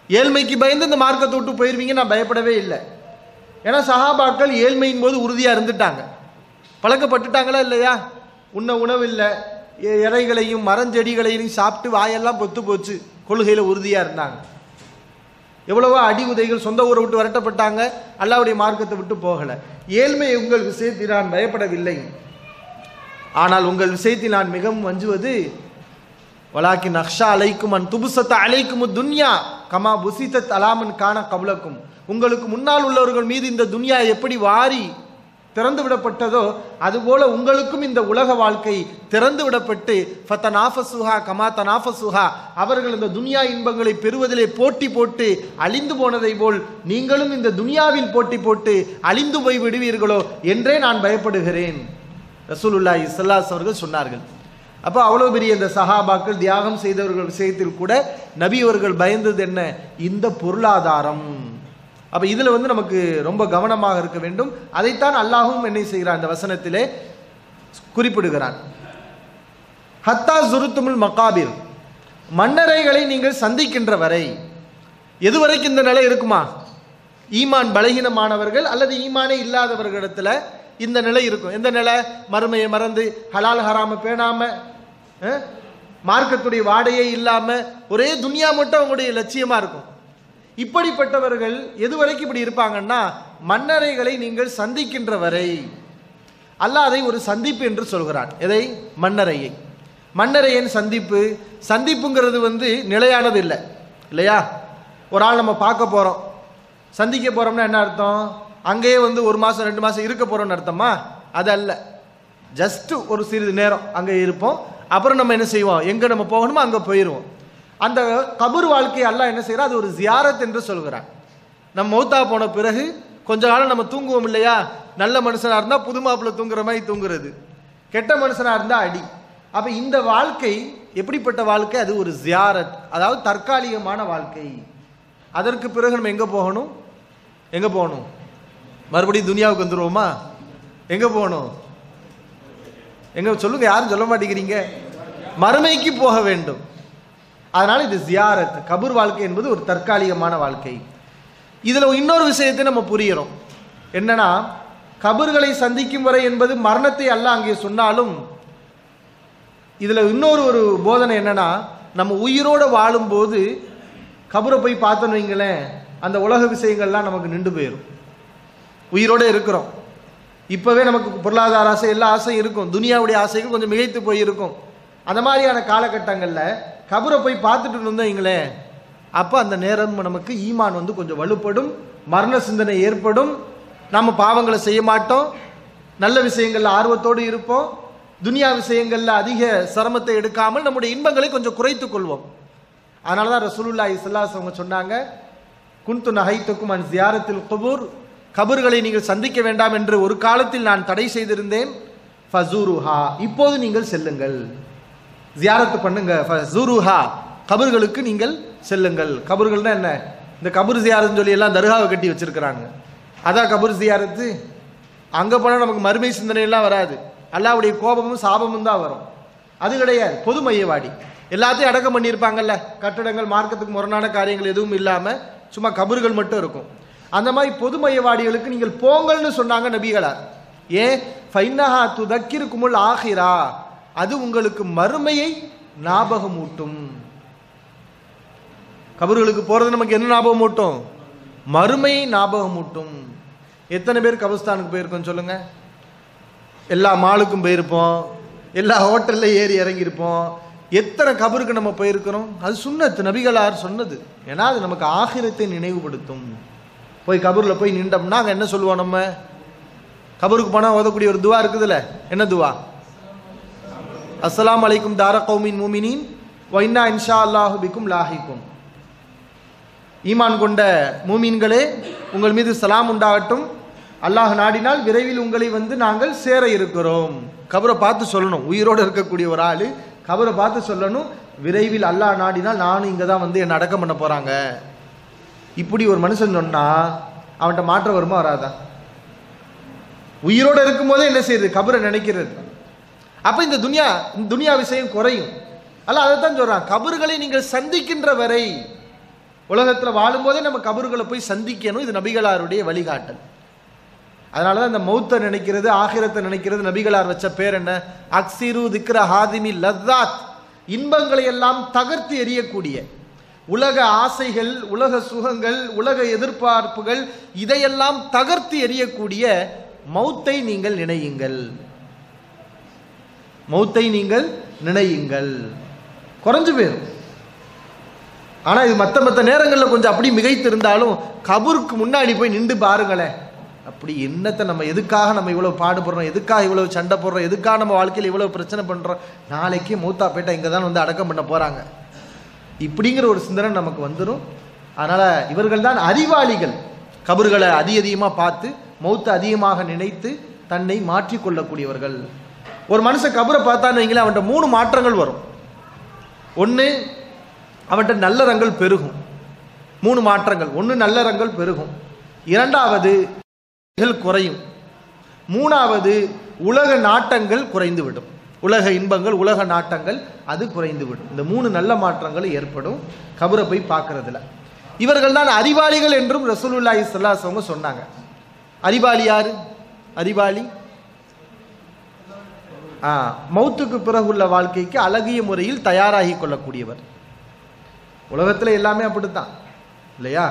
ஏழ்மைக்கு பயந்து இந்த மார்க்கத்தை விட்டு போயிருவீங்க, நான் பயப்படவே இல்லை. ஏன்னா சஹாபாக்கள் ஏழ்மையின் போது உறுதியாக இருந்துட்டாங்க, பழக்கப்பட்டுட்டாங்களா இல்லையா? உண்ண உணவு இல்லை, இறைகளையும் மரஞ்செடிகளையும் சாப்பிட்டு வாயெல்லாம் பொத்து போச்சு, கொள்கையில் உறுதியாக இருந்தாங்க. எவ்வளவோ அடி உதைகள், சொந்த ஊரை விட்டு விரட்டப்பட்டாங்க, அல்லாஹ்வுடைய மார்க்கத்தை விட்டு போகலை. ஏழ்மை உங்கள் விஷயத்தில் நான் பயப்படவில்லை, ஆனால் உங்கள் விஷயத்தில் நான் மிகவும் அஞ்சுவது வலாக்கின் அக்ஷா அலைக்கும் அன் துபுசத்த அலைக்கும் துன்யா கமா புசித்தத் அலாமன் காண கபலக்கும், உங்களுக்கு முன்னால் உள்ளவர்கள் மீது இந்த துன்யா எப்படி வாரி திறந்து விடப்பட்டதோ அதுபோல உங்களுக்கும் இந்த உலக வாழ்க்கை திறந்து விடப்பட்டு ஃபதனாஃபசுஹா கமா தனாஃபசுஹா, அவர்கள் இந்த துனியா இன்பங்களை பெறுவதிலே போட்டி போட்டு அழிந்து போனதை போல் நீங்களும் இந்த துனியாவில் போட்டி போட்டு அழிந்து போய் விடுவீர்களோ என்றே நான் பயப்படுகிறேன் ரசூலுல்லாஹி ஸல்லல்லாஹு அலைஹி அவர்கள் சொன்னார்கள். அப்போ அவ்வளோ பெரிய இந்த சஹாபாக்கள் தியாகம் செய்தவர்கள் விஷயத்தில் கூட நபி அவர்கள் பயந்தது என்ன? இந்த பொருளாதாரம். அப்போ இதில் நமக்கு ரொம்ப கவனமாக இருக்க வேண்டும். அதைத்தான் அல்லாஹும் என்ன செய்கிறான் இந்த வசனத்திலே குறிப்பிடுகிறான். ஹத்தா ஜுருத்துமுல் மகாபிர், மன்னரைகளை நீங்கள் சந்திக்கின்ற வரை. எதுவரைக்கும் இந்த நிலை இருக்குமா? ஈமான் பலகீனமானவர்கள் அல்லது ஈமானே இல்லாதவர்களிடத்துல இந்த நிலை இருக்கும். எந்த நிலை? மறுமையை மறந்து ஹலால் ஹராம பேணாம, மார்க்கத்துடைய வாடையே இல்லாம ஒரே துனியா மட்டும் அவங்களுடைய லட்சியமா இருக்கும். இப்படிப்பட்டவர்கள் எதுவரைக்கும் இப்படி இருப்பாங்கன்னா, மன்னரைகளை நீங்கள் சந்திக்கின்ற வரை. அல்லாஹ் அதை ஒரு சந்திப்பு என்று சொல்கிறான். எதை? மன்னரையை. மன்னரையின் சந்திப்பு, சந்திப்புங்கிறது நிலையானது இல்லை இல்லையா? ஒரு ஆள் நம்ம பார்க்க போறோம், சந்திக்க போறோம்னா என்ன அர்த்தம்? அங்கேயே 1 மாதம் 2 மாதம் இருக்க போறோம்னு அர்த்தமா? அது அல்ல. ஜஸ்ட் ஒரு சிறிது நேரம் அங்கே இருப்போம், அப்புறம் நம்ம என்ன செய்வோம், எங்கே நம்ம போகணுமோ அங்கே போயிடுவோம். அந்த கபர் வாழ்க்கையை அல்லாஹ் என்ன செய்யறா? அது ஒரு ஜியாரத் என்று சொல்கிறான். நம்ம மௌத்தா போன பிறகு கொஞ்ச காலம் நம்ம தூங்குவோம் இல்லையா? நல்ல மனுஷனா இருந்தா புது மாப்பிள்ளை தூங்குற மாதிரி தூங்குறது, கெட்ட மனுஷனா இருந்தா அடி. அப்ப இந்த வாழ்க்கை எப்படிப்பட்ட வாழ்க்கை? அது ஒரு ஜியாரத், அதாவது தற்காலிகமான வாழ்க்கை. அதற்கு பிறகு நம்ம எங்க போகணும்? எங்க போகணும்? மறுபடியும் துனியாவுக்கு வந்துருவோமா? எங்க போகணும்? எங்க சொல்லுங்க, யாரும் சொல்ல மாட்டேங்கிறீங்க. மறுமைக்கு போக வேண்டும். அதனால இது ஜியாரத். கபூர் வாழ்க்கை என்பது ஒரு தற்காலிகமான வாழ்க்கை. இதுல இன்னொரு விஷயத்தை நம்ம புரிகிறோம். என்னன்னா, கபர்களை சந்திக்கும் வரை என்பது மரணத்தை அல்லாஹ் அங்கே சொன்னாலும், இதுல இன்னொரு போதனை என்னன்னா, நம்ம உயிரோட வாழும்போது கபரை போய் பார்த்தோன்னு வைங்களேன், அந்த உலக விஷயங்கள்லாம் நமக்கு நின்று போயிடும். உயிரோட இருக்கிறோம், இப்போவே நமக்கு பொருளாதார ஆசை, எல்லா ஆசையும் இருக்கும், துனியாவுடைய ஆசைகள் கொஞ்சம் மிகைத்து போயிருக்கும். அந்த மாதிரியான காலகட்டங்களில் கபரை போய் பார்த்துட்டு இருந்தீங்களே, அப்போ அந்த நேரம் நமக்கு ஈமான் வந்து கொஞ்சம் வலுப்படும், மரண சிந்தனை ஏற்படும், நம்ம பாவங்களை செய்ய மாட்டோம், நல்ல விஷயங்களில் ஆர்வத்தோடு இருப்போம், துனியா விஷயங்களில் அதிக சிரமத்தை எடுக்காமல் நம்முடைய இன்பங்களை கொஞ்சம் குறைத்து கொள்வோம். அதனால தான் ரசூலுல்லாஹி ஸல்லல்லாஹு அலைஹி வஸல்லம் சொன்னாங்க, குன்து நஹைத்துக்கும் அன் ஜியாரத்தில் குபூர், கபர்களை நீங்கள் சந்திக்க வேண்டாம் என்று ஒரு காலத்தில் நான் தடை செய்திருந்தேன். ஃபஸூருஹா, இப்போது நீங்கள் செல்லுங்கள், ஜியாரத்து பண்ணுங்க. ஃபஸூருஹா, கபர்களுக்கு நீங்கள் செல்லுங்கள். கபர்கள்னா என்ன? இந்த கபர் ஜியாரத்துன்னு சொல்லி எல்லாம் தர்காவை கட்டி வச்சிருக்கிறாங்க, அதான் கபர் ஜியாரத்து. அங்கே போனால் நமக்கு மறுமை சிந்தனையெல்லாம் வராது, அல்லாஹ்வுடைய கோபமும் சாபமும் தான் வரும். அது கிடையாது, பொது மையவாடி. எல்லாத்தையும் அடக்கம் பண்ணியிருப்பாங்கல்ல, கட்டடங்கள், மார்க்கத்துக்கு முரணான காரியங்கள் எதுவும் இல்லாமல் சும்மா கபர்கள் மட்டும் இருக்கும். அந்த மாதிரி பொது மையவாடிகளுக்கு நீங்கள் போங்கள்னு சொன்னாங்க நபிகளார். ஏன்? ஃபைன்னஹா துதக்கிருக்குமுல் ஆஹிரா, அது உங்களுக்கு மறுமையை ஞாபகமூட்டும். கபர்களுக்கு போறது நமக்கு என்ன ஞாபகமூட்டும்? மறுமையை ஞாபகமூட்டும். எத்தனை பேர் கபர்ஸ்தானுக்கு போயிருக்கோம் சொல்லுங்க? எல்லா மாலுக்கும் போயிருப்போம், எல்லா ஹோட்டல்ல ஏறி இறங்கியிருப்போம். எத்தனை கபருக்கு நம்ம போயிருக்கிறோம்? அது சுன்னத்து, நபிகளார் சொன்னது. ஏன்னா அது நமக்கு ஆகிரத்தை நினைவுபடுத்தும். போய் கபூரில் போய் நின்றோம்னா அங்கே என்ன சொல்லுவோம்? நம்ம கபருக்கு போனால் ஓதக்கூடிய ஒரு துவா இருக்குதுல்ல, என்ன துவா? அஸ்ஸலாமு அலைக்கும் தார கௌமின் மூமினீன் வ இன்னா இன்ஷா அல்லாஹு பிக்கும் லாஹிக்கும். ஈமான் கொண்ட மூமீன்களே, உங்கள் மீது சலாம் உண்டாகட்டும், அல்லாஹ் நாடினால் விரைவில் உங்களை வந்து நாங்கள் சேர இருக்கிறோம். கபரை பார்த்து சொல்லணும். உயிரோடு இருக்கக்கூடிய ஒரு ஆள் கபரை பார்த்து சொல்லணும், விரைவில் அல்லாஹ் நாடினால் நானும் இங்கே தான் வந்து என்னை அடக்கம் பண்ண போகிறாங்க. இப்படி ஒரு மனுஷன் சொன்னால் அவன்கிட்ட மாற்றம் வருமா வராதா? உயிரோடு இருக்கும்போதே என்ன செய்யுது? கபரை நினைக்கிறது. அப்போ இந்த துனியா விஷயம் குறையும். அல்ல அதைத்தான் சொல்கிறான், கபர்களை நீங்கள் சந்திக்கின்ற வரை, உலகத்தில் வாழும்போதே நம்ம கபர்களை போய் சந்திக்கணும். இது நபிகளாருடைய வழிகாட்டல். அதனால தான் இந்த மௌத்தை நினைக்கிறது, ஆகிரத்தை நினைக்கிறது நபிகளார் வச்ச பேர் என்ன? அக்ஸிரு திக்ர ஹாதிமி லத்தாத், இன்பங்களை எல்லாம் தகர்த்து எறியக்கூடிய, உலக ஆசைகள், உலக சுகங்கள், உலக எதிர்பார்ப்புகள், இதையெல்லாம் தகர்த்து எறியக்கூடிய மௌத்தை நீங்கள் நினையுங்கள். மௌத்தை நீங்கள் நினையுங்கள். குறைஞ்சு போயிடும். ஆனால் இது மற்ற நேரங்களில் கொஞ்சம் அப்படி மிகைத்து இருந்தாலும் கபருக்கு முன்னாடி போய் நின்று பாருங்களேன். அப்படி என்னத்தை நம்ம எதுக்காக நம்ம இவ்வளோ பாடுபடுறோம், எதுக்காக இவ்வளோ சண்டை போடுறோம், எதுக்காக நம்ம வாழ்க்கையில் இவ்வளோ பிரச்சனை பண்ணுறோம், நாளைக்கே மூத்தா பேட்டை இங்கே தான் வந்து அடக்கம் பண்ண போகிறாங்க, இப்படிங்கிற ஒரு சிந்தனை நமக்கு வந்துடும். அதனால் இவர்கள் தான் அறிவாளிகள். கபர்களை அதிகமாக பார்த்து மௌத்தை அதிகமாக நினைத்து தன்னை மாற்றிக்கொள்ளக்கூடியவர்கள். ஒரு மனுஷன் கபரை பார்த்தான்னு வைங்களேன், அவன்கிட்ட 3 மாற்றங்கள் வரும். ஒன்று, அவன்கிட்ட நல்லறங்கள் பெருகும். 3 மாற்றங்கள். ஒன்று, நல்லறங்கள் பெருகும். இரண்டாவது, குறையும். மூணாவது, உலக நாட்டங்கள் குறைந்துவிடும். உலக இன்பங்கள், உலக நாட்டங்கள் அது குறைந்துவிடும். இந்த 3 நல்ல மாற்றங்கள் ஏற்படும் கபரை போய் பார்க்கறதுல. இவர்கள் தான் அறிவாளிகள் என்றும் ரசூலுல்லாஹி ஸல்லல்லாஹு அலைஹி வஸல்லம் சொன்னாங்க. அறிவாளி யாரு? அறிவாளி மௌத்துக்கு பிறகு உள்ள வாழ்க்கைக்கு அழகிய முறையில் தயாராகி கொள்ளக்கூடியவர். உலகத்தில் எல்லாமே அப்படித்தான் இல்லையா?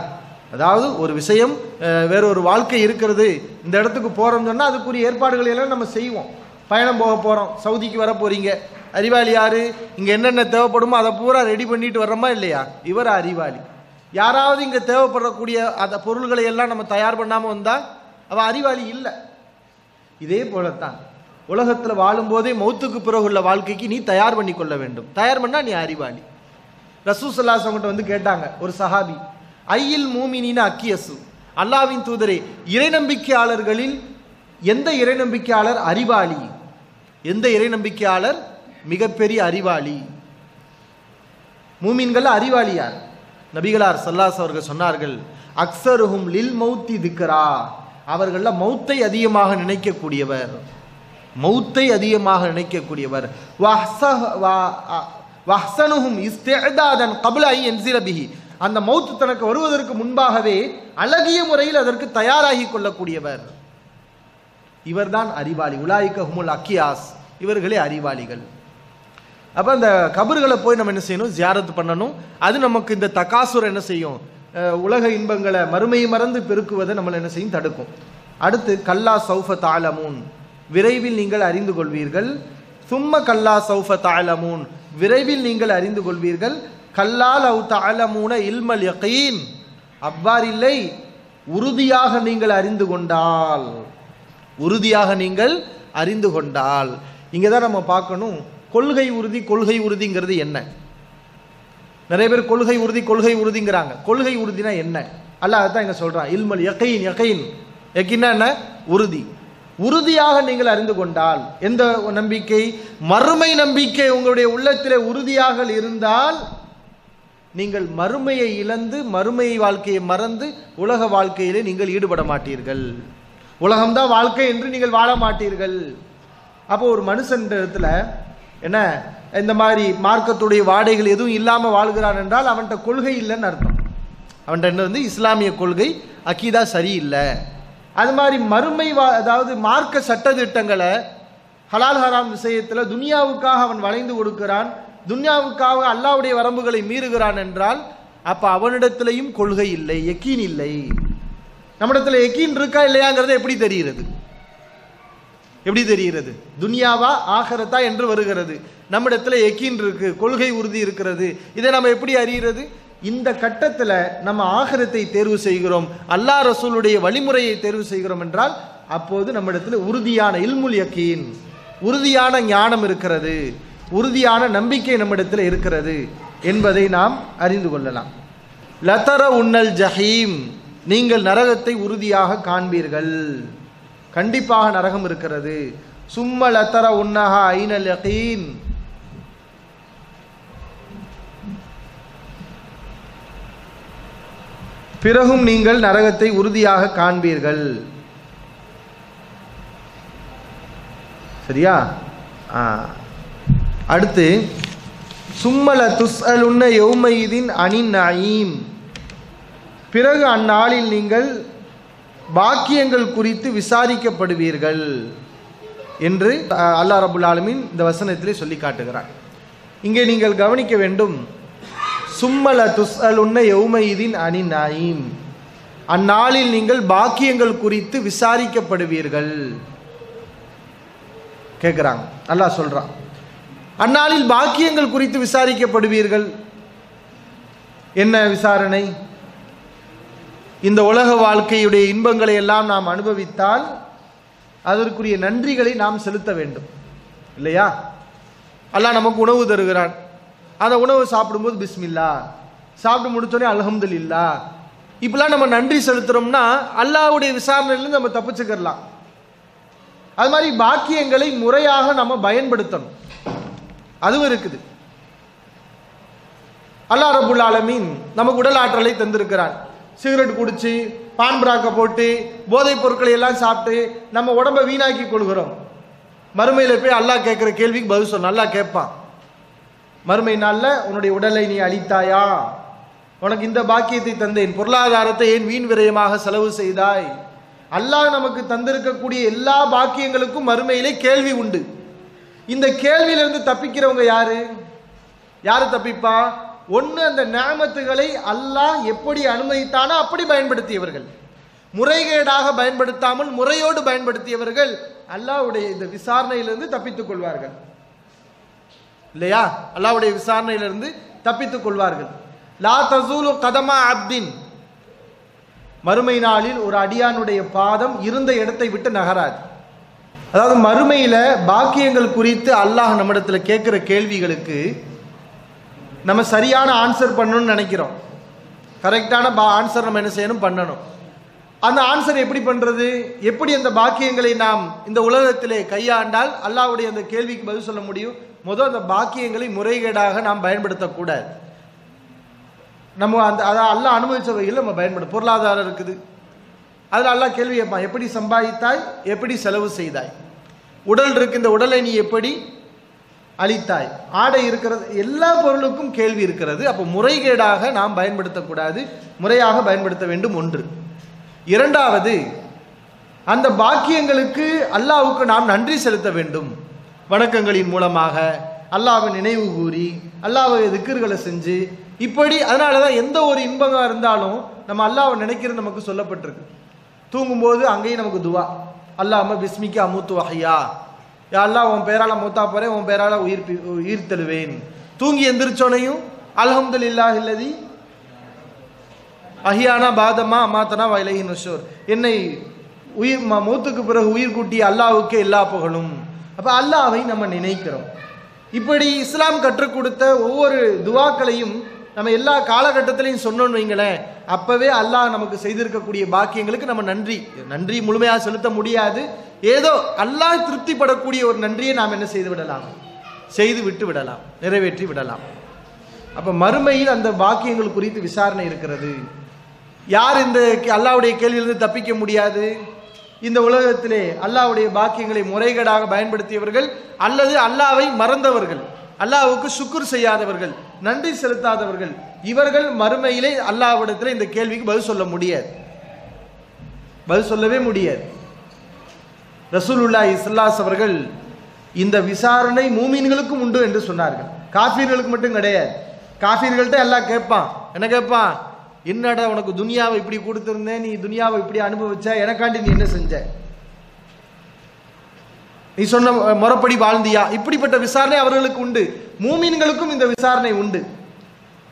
அதாவது ஒரு விஷயம், வேற ஒரு வாழ்க்கை இருக்கிறது, இந்த இடத்துக்கு போகிறோம்னு சொன்னால் அதுக்குரிய ஏற்பாடுகள் எல்லாம் நம்ம செய்வோம். பயணம் போக போகிறோம், சவுதிக்கு வர போகிறீங்க, அறிவாளி யாரு? இங்கே என்னென்ன தேவைப்படுமோ அதை பூரா ரெடி பண்ணிட்டு வர்றோமா இல்லையா? இவர் அறிவாளி. யாராவது இங்கே தேவைப்படக்கூடிய அந்த பொருள்களை எல்லாம் நம்ம தயார் பண்ணாமல் வந்தால் அவன் அறிவாளி இல்லை. இதே போலத்தான் உலகத்தில் வாழும்போதே மௌத்துக்கு பிறகு உள்ள வாழ்க்கைக்கு நீ தயார் பண்ணி கொள்ள வேண்டும். தயார் பண்ணால் நீ அறிவாளி. ரசூல் ஸல்லல்லாஹு அலைஹி வஸல்லம் வந்து கேட்டாங்க ஒரு சஹாபி, ஐயில் மூமினின அக்கியசு, அல்லாஹ்வின் தூதரே, இறை நம்பிக்கையாளர்களில் எந்த இறை நம்பிக்கையாளர் அறிவாளி? எந்த இறை நம்பிக்கையாளர் மிகப்பெரிய அறிவாளி? மூமின்கள் அறிவாளி யார்? நபிகளார் ஸல்லல்லாஹு அலைஹி அவர்கள் சொன்னார்கள், அக்ஸருஹும் லில் மௌத்தி திக்ரா, அவர்கள மௌத்தை அதிகமாக நினைக்கக்கூடியவர். மௌத்தை அதிகமாக நினைக்கக்கூடியவர். வஹ்ஸனுஹும் இஸ்திஅதாதன் கப்ல ஐ யன்ஸில பிஹி, அந்த மௌத் தனக்கு வருவதற்கு முன்பாகவே அழகிய முறையில் அதற்கு தயாராகி கொள்ளக்கூடியவர். இவர்தான் அறிவாளி. உலாயிக ஹுமுல் அக்கியாஸ், இவர்களே அறிவாளிகள். அப்போ அந்த கபர்களை போய் நம்ம என்ன செய்யணும்? ஜியாரத் பண்ணணும். அது நமக்கு இந்த தகாசுரை என்ன செய்யும்? உலக இன்பங்களை மறுமையை மறந்து பெருக்குவதை நம்மளை என்ன செய்யும்? தடுக்கும். அடுத்து கல்லா சௌஃப தஅலமூன், விரைவில் நீங்கள் அறிந்து கொள்வீர்கள். சும்ம கல்லா சௌஃப தஅலமூன், விரைவில் நீங்கள் அறிந்து கொள்வீர்கள். கல்லா லவ் தஅலமூன இல்மல் யகீன், அவ்வாறில்லை உறுதியாக நீங்கள் அறிந்து கொண்டால், உறுதியாக நீங்கள் அறிந்து கொண்டால். இங்கே தான் நம்ம பார்க்கணும் கொள்கை உறுதி. கொள்கை உறுதிங்கிறது என்ன? நிறைய பேர் கொள்கை உறுதி கொள்கை உறுதிங்கிறாங்க. கொள்கை உறுதினா என்ன? அல்லாஹ் அதான் இங்க சொல்றான், இல்மல் யகீன். யகீன் யகீன்னா என்ன? உறுதி. உறுதியாக நீங்கள் அறிந்து கொண்டால், எந்த நம்பிக்கை? மறுமை நம்பிக்கை உங்களுடைய உள்ளத்திலே உறுதியாக இருந்தால் நீங்கள் மறுமையை இழந்து மறுமை வாழ்க்கையை மறந்து உலக வாழ்க்கையிலே நீங்கள் ஈடுபட மாட்டீர்கள். உலகம்தான் வாழ்க்கை என்று நீங்கள் வாழ மாட்டீர்கள். அப்போ ஒரு மனுஷன் இடத்துல என்ன இந்த மாதிரி மார்க்கத்துடைய வாடைகள் எதுவும் இல்லாமல் வாழ்கிறான் என்றால் அவன்கிட்ட கொள்கை இல்லைன்னு அர்த்தம். அவன்கிட்ட வந்து இஸ்லாமிய கொள்கை அக்கீதா சரியில்லை. அது மாதிரி மறுமை அதாவது மார்க்க சட்டத்திட்டங்களை ஹலால் ஹராம் விஷயத்தில் துனியாவுக்காக அவன் வளைந்து கொடுக்கிறான், துன்யாவுக்காக அல்லாஹ்வுடைய வரம்புகளை மீறுகிறான் என்றால் அப்ப அவனிடத்திலையும் கொள்கை இல்லை, யக்கீன் இல்லை. நம்மிடத்துல யக்கீன் இருக்கா இல்லையாங்கிறது எப்படி தெரிகிறது? எப்படி தெரிகிறது? துன்யாவா ஆகரத்தா என்று வருகிறது. நம்மிடத்துல யக்கீன் இருக்கு, கொள்கை உறுதி இருக்கிறது. இதை நம்ம எப்படி அறிகிறது? இந்த கட்டத்தில் நம்ம ஆகரத்தை தேர்வு செய்கிறோம், அல்லாஹ் ரசூலுடைய வழிமுறையை தேர்வு செய்கிறோம் என்றால் அப்போது நம்மிடத்துல உறுதியான இல்முல் யக்கீன், உறுதியான ஞானம் இருக்கிறது, உறுதியான நம்பிக்கை நம்மிடத்தில் இருக்கிறது என்பதை நாம் அறிந்து கொள்ளலாம். லதர உன்னல் ஜஹீம், நீங்கள் நரகத்தை உறுதியாக காண்பீர்கள், கண்டிப்பாக நரகம் இருக்கிறது. சும்ம லதர உன்னஹா ஐனல் யகீன், பிறகும் நீங்கள் நரகத்தை உறுதியாக காண்பீர்கள். சரியா? அடுத்து சும்மல துஸ்அலுன்ன யௌமைதின் அனின் நயீம், பிறகு அந்நாளில் நீங்கள் பாக்கியங்கள் குறித்து விசாரிக்கப்படுவீர்கள் என்று அல்லாஹ் ரப்புல் ஆலமீன் இந்த வசனத்திலே சொல்லி காட்டுகிறார். இங்கே நீங்கள் கவனிக்க வேண்டும், சும்மல துஸ்அலுன்ன யௌமைதின் அனின் நயீம், அந்நாளில் நீங்கள் பாக்கியங்கள் குறித்து விசாரிக்கப்படுவீர்கள் கேட்குறாங்க. அல்லாஹ் சொல்றான், அந்நாளில் பாக்கியங்கள் குறித்து விசாரிக்கப்படுவீர்கள். என்ன விசாரணை? இந்த உலக வாழ்க்கையுடைய இன்பங்களை எல்லாம் நாம் அனுபவித்தால் அதற்குரிய நன்றிகளை நாம் செலுத்த வேண்டும் இல்லையா? அல்லாஹ் நமக்கு உணவு தருகிறான், அந்த உணவு சாப்பிடும்போது பிஸ்மில்லா, சாப்பிட்டு முடிச்சோடனே அல்ஹம்துலில்லாஹ், இப்பெல்லாம் நம்ம நன்றி செலுத்துறோம்னா அல்லாஹ்வுடைய விசாரணையிலிருந்து நம்ம தப்பிச்சுக்கலாம். அது மாதிரி பாக்கியங்களை முறையாக நம்ம பயன்படுத்தணும், அதுவும் இருக்குது. அல்லாஹ் ரப்புல் ஆலமீன் நமக்கு உடல் ஆற்றலை தந்திருக்கிறான். சிகரெட் குடிச்சு பான் பிராக்க போட்டு போதைப் பொருட்களை எல்லாம் சாப்பிட்டு நம்ம உடம்பை வீணாக்கி கொள்கிறோம். மறுமையில் போய் அல்லாஹ் கேட்கிற கேள்விக்கு பதில் சொல்ல அல்லாஹ் கேட்பான். மறுமை நாளில் உன்னுடைய உடலை நீ அழித்தாயா, உனக்கு இந்த பாக்கியத்தை தந்தேன், பொருளாதாரத்தை ஏன் வீண் விரயமாக செலவு செய்தாய்? அல்லாஹ் நமக்கு தந்திருக்கக்கூடிய எல்லா பாக்கியங்களுக்கும் மறுமையிலே கேள்வி உண்டு. இந்த கேள்வியிலிருந்து தப்பிக்கிறவங்க யாரு? யாரு தப்பிப்பா? ஒன்று, அந்த நிஅமத்துகளை அல்லாஹ் எப்படி அனுமதித்தானோ அப்படி பயன்படுத்தியவர்கள், முறைகேடாக பயன்படுத்தாமல் முறையோடு பயன்படுத்தியவர்கள் அல்லாஹ்வுடைய இந்த விசாரணையிலிருந்து தப்பித்துக் கொள்வார்கள் இல்லையா? அல்லாஹ்வுடைய விசாரணையிலிருந்து தப்பித்துக் கொள்வார்கள். லா தஸூலு கதமா அப்தின், மறுமை நாளில் ஒரு அடியானுடைய பாதம் இருந்த இடத்தை விட்டு நகராது. அதாவது மறுமையில பாக்கியங்கள் குறித்து அல்லாஹ் நம்மிடத்துல கேட்கிற கேள்விகளுக்கு நம்ம சரியான ஆன்சர் பண்ணணும்னு நினைக்கிறோம். கரெக்டான ஆன்சர் நம்ம என்ன செய்யணும்? பண்ணணும். அந்த ஆன்சர் எப்படி பண்றது? எப்படி அந்த பாக்கியங்களை நாம் இந்த உலகத்திலே கையாண்டால் அல்லாஹ்வுடைய அந்த கேள்விக்கு பதில் சொல்ல முடியும்? முதல் அந்த பாக்கியங்களை முறைகேடாக நாம் பயன்படுத்தக்கூடாது. நம்ம அந்த அல்லாஹ் அனுமதிச்ச வகையில் நம்ம பயன்படும். பொருளாதாரம் இருக்குது, அதில் அல்லாஹ் கேள்வி கேட்பான், எப்படி சம்பாதித்தாய், எப்படி செலவு செய்தாய்? உடல் இருக்கு, இந்த உடலை நீ எப்படி அழித்தாய்? ஆடை இருக்கிறது, எல்லா பொருளுக்கும் கேள்வி இருக்கிறது. அப்போ முறைகேடாக நாம் பயன்படுத்தக்கூடாது, முறையாக பயன்படுத்த வேண்டும். ஒன்று. இரண்டாவது, அந்த பாக்கியங்களுக்கு அல்லாஹ்வுக்கு நாம் நன்றி செலுத்த வேண்டும். வணக்கங்களின் மூலமாக அல்லாஹ்வை நினைவு கூறி அல்லாஹ்வை திக்ர்களை செஞ்சு இப்படி. அதனால தான் எந்த ஒரு இன்பமாக இருந்தாலும் நம்ம அல்லாஹ்வை நினைக்கிறது நமக்கு சொல்லப்பட்டிருக்கு. தூங்கும்போது அங்கேயும் நமக்கு துவா, அல்லாஹ்ம பிஸ்மிக்க அமுத்து வஹையா, யா அல்லாஹ் உன் பேரால மூத்தா போறேன், உன் பேரால உயிர் தழுவேன். தூங்கி எந்திரிச்சோனையும் அல்ஹம்துலில்லாஹி அல்லதி அஹியானா பாதமா அமாத்தனா வலைஹி நுஷூர், என்னை உயிர் மூத்துக்கு பிறகு உயிர் கூட்டிய அல்லாஹ்வுக்கு எல்லா புகழும். அப்ப அல்லாஹ்வை நம்ம நினைக்கிறோம். இப்படி இஸ்லாம் கற்றுக் கொடுத்த ஒவ்வொரு துவாக்களையும் நம்ம எல்லா காலகட்டத்திலையும் சொன்னோன்னு வைங்களேன், அப்பவே அல்லாஹ் நமக்கு செய்திருக்கக்கூடிய பாக்கியங்களுக்கு நம்ம நன்றி முழுமையாக செலுத்த முடியாது. ஏதோ அல்லாஹ் திருப்திப்படக்கூடிய ஒரு நன்றியை நாம் என்ன செய்து விடலாம், செய்து விட்டு விடலாம், நிறைவேற்றி விடலாம். அப்ப மறுமையில் அந்த பாக்கியங்கள் குறித்து விசாரணை இருக்கிறது. யார் இந்த அல்லாஹ்வுடைய கேள்வியிலிருந்து தப்பிக்க முடியாது? இந்த உலகத்திலே அல்லாஹ்வுடைய பாக்கியங்களை முறைகேடாக பயன்படுத்தியவர்கள் அல்லது அல்லாஹ்வை மறந்தவர்கள், அல்லாஹ்வுக்கு சுக்ர் செய்யாதவர்கள், நன்றி செலுத்தாதவர்கள், இவர்கள் மறுமையிலே அல்லாஹ்விடத்தில் இந்த கேள்விக்கு பதில் சொல்ல முடியாது, பதில் சொல்லவே முடியாது. ரசூலுல்லாஹி ஸல்லல்லாஹு அலைஹி அவர்கள் இந்த விசாரணை மூமின்களுக்கும் உண்டு என்று சொன்னார்கள், காஃபிர்களுக்கு மட்டும் கிடையாது. காஃபிர்கள்ட்ட அல்லாஹ் கேட்பான், என்ன கேட்பான்? என்னடா உனக்கு துனியாவை இப்படி கொடுத்திருந்தேன், நீ துனியாவை இப்படி அனுபவிச்ச, எனக்காண்டி நீ என்ன செஞ்ச, நீ சொன்ன முறைப்படி வாழ்ந்தியா? இப்படிப்பட்ட விசாரணை அவர்களுக்கு உண்டு. மூமின்களுக்கும் இந்த விசாரணை உண்டு.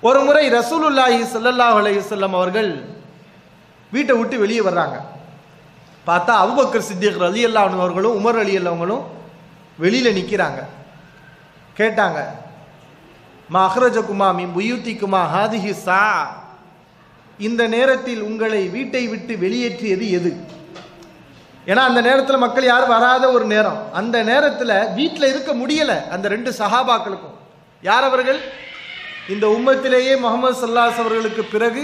ஒரு முறை ரசூலுல்லாஹி ஸல்லல்லாஹு அலைஹி வஸல்லம் அவர்கள் வீட்டை விட்டு வெளியே வர்றாங்க. பார்த்தா அபூபக்கர் சித்திக் ரலியல்லாஹு அன்ஹு அவர்களும் உமர் ரலியல்லாஹு அவங்களும் வெளியில நிக்கிறாங்க. கேட்டாங்க, மா அஹ்ரஜகுமா மின் புயூத்திகுமா ஹாதிஹி சா, இந்த நேரத்தில் உங்களை வீட்டை விட்டு வெளியேற்றியது எது? ஏன்னா அந்த நேரத்தில் மக்கள் யாரும் வராத ஒரு நேரம். அந்த நேரத்தில் வீட்டில் இருக்க முடியல அந்த ரெண்டு சஹாபாக்களுக்கும். யார் அவர்கள்? இந்த உம்மத்திலேயே முஹம்மது ஸல்லல்லாஹு அலைஹி அவர்களுக்கு பிறகு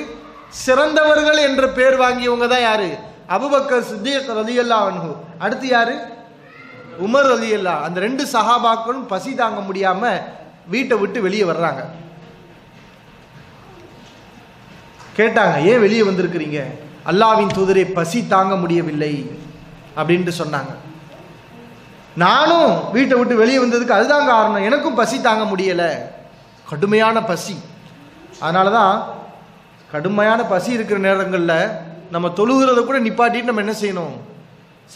சிறந்தவர்கள் என்ற பேர் வாங்கியவங்க தான் யாரு? அபூபக்கர் சித்திக் ரலியல்லாஹு அன்ஹு. அடுத்து யாரு? உமர் ரலியல்லாஹு. அந்த ரெண்டு சஹாபாக்களும் பசி தாங்க முடியாம வீட்டை விட்டு வெளியே வர்றாங்க. கேட்டாங்க, ஏன் வெளியே வந்திருக்கிறீங்க? அல்லாஹ்வின் தூதரே, பசி தாங்க முடியவில்லை அப்படின்ட்டு சொன்னாங்க. நானும் வீட்டை விட்டு வெளியே வந்ததுக்கு அதுதான் காரணம், எனக்கும் பசி தாங்க முடியல, கடுமையான பசி. அதனால தான் கடுமையான பசி இருக்கிற நேரங்களில் நம்ம தொழுகிறத கூட நிப்பாட்டிட்டு நம்ம என்ன செய்யணும்,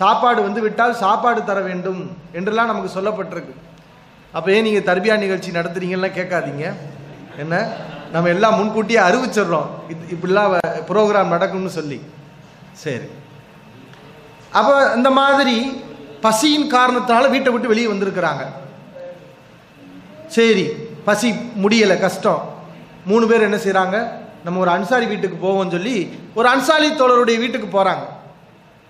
சாப்பாடு வந்து விட்டால் சாப்பாடு தர வேண்டும் என்றெல்லாம் நமக்கு சொல்லப்பட்டிருக்கு. அப்போ ஏன் நீங்கள் தர்பியா நிகழ்ச்சி நடத்துறீங்கன்னா கேட்காதீங்க. என்ன, நம்ம எல்லாம் முன்கூட்டியே அறிவிச்சிடுறோம் இப்படிலாம் ப்ரோக்ராம் நடக்கும்னு சொல்லி. சரி, அப்போ இந்த மாதிரி பசியின் காரணத்தினால வீட்டை விட்டு வெளியே வந்திருக்கிறாங்க. சரி, பசி முடியலை, கஷ்டம். 3 பேர் என்ன செய்கிறாங்க, நம்ம ஒரு அன்சாரி வீட்டுக்கு போவோம்னு சொல்லி ஒரு அன்சாரி தோழருடைய வீட்டுக்கு போகிறாங்க.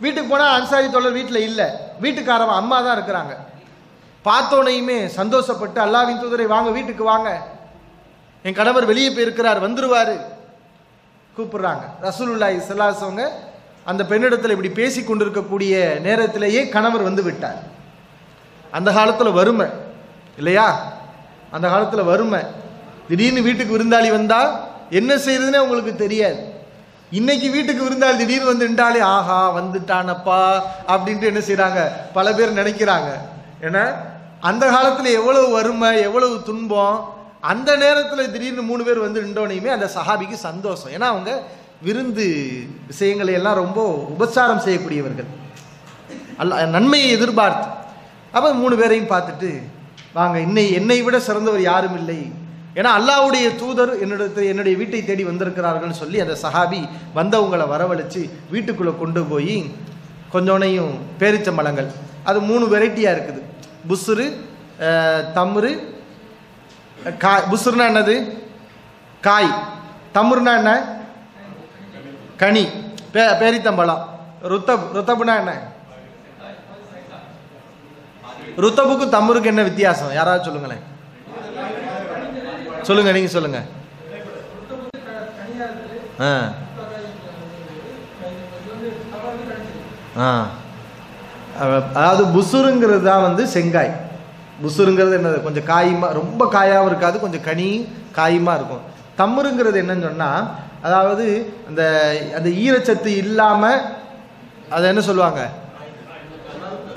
வீட்டுக்கு போனால் அன்சாரி தோழர் வீட்டில் இல்லை, வீட்டுக்காரவன் அம்மா தான் இருக்கிறாங்க. பார்த்தோனையுமே சந்தோஷப்பட்டு, அல்லாஹ்வின் தூதரை வாங்க, வீட்டுக்கு வாங்க, என் கணவர் வெளியே போயிருக்கிறார், வந்துருவாரு, கூப்பிடுறாங்க. ரசூலுல்லாஹி ஸல்லல்லாஹு அலைஹி வஸல்லம் அந்த பெண்ணிடத்தில் இப்படி பேசி கொண்டிருக்கக்கூடிய நேரத்திலேயே கணவர் வந்து விட்டார். அந்த காலத்தில் வறுமை இல்லையா, அந்த காலத்தில் வறுமை. திடீர்னு வீட்டுக்கு விருந்தாளி வந்தா என்ன செய்யறதுன்னே உங்களுக்கு தெரியாது. இன்னைக்கு வீட்டுக்கு விருந்தாளி திடீர்னு வந்து நின்றாலே, ஆஹா வந்துட்டானப்பா அப்படின்ட்டு என்ன செய்யறாங்க, பல பேர் நினைக்கிறாங்க. ஏன்னா அந்த காலத்தில் எவ்வளவு வறுமை, எவ்வளவு துன்பம். அந்த நேரத்தில் திடீர்னு 3 பேர் வந்து நின்றோனையுமே அந்த சஹாபிக்கு சந்தோஷம். ஏன்னா அவங்க விருந்து விஷயங்களை எல்லாம் ரொம்ப உபச்சாரம் செய்யக்கூடியவர்கள், நன்மையை எதிர்பார்த்து. அப்போ 3 பேரையும் பார்த்துட்டு, வாங்க, என்னை விட சிறந்தவர் யாரும் இல்லை, ஏன்னா அல்லாஹ்வுடைய தூதர் என்னுடைய வீட்டை தேடி வந்திருக்கிறார்கள் சொல்லி அந்த சஹாபி வந்தவங்களை வரவழைச்சு வீட்டுக்குள்ளே கொண்டு போய் கொஞ்சோனையும் பேரிச்சம்பழங்கள், அது 3 வெரைட்டியாக இருக்குது, புஸ்ரு, தம்ரு, காய். புஸ்ருனா என்னது? காய். தம்ருனா என்ன? கனி. பேரித்தம்பழம். ருத்தபுனா என்ன? ருத்தபுக்கும் தம்ருக்கு என்ன வித்தியாசம்? யாராவது சொல்லுங்களேன், சொல்லுங்க, நீங்க சொல்லுங்க. அதாவது புசுருங்கிறது தான் வந்து செங்காய். புசுருங்கிறது என்னது, கொஞ்சம் காயுமா, ரொம்ப காயாகவும் இருக்காது, கொஞ்சம் கனி காயுமா இருக்கும். தம்ருங்கிறது என்னன்னு சொன்னால், அதாவது அந்த ஈரச்சத்து இல்லாமல் அதை என்ன சொல்லுவாங்க,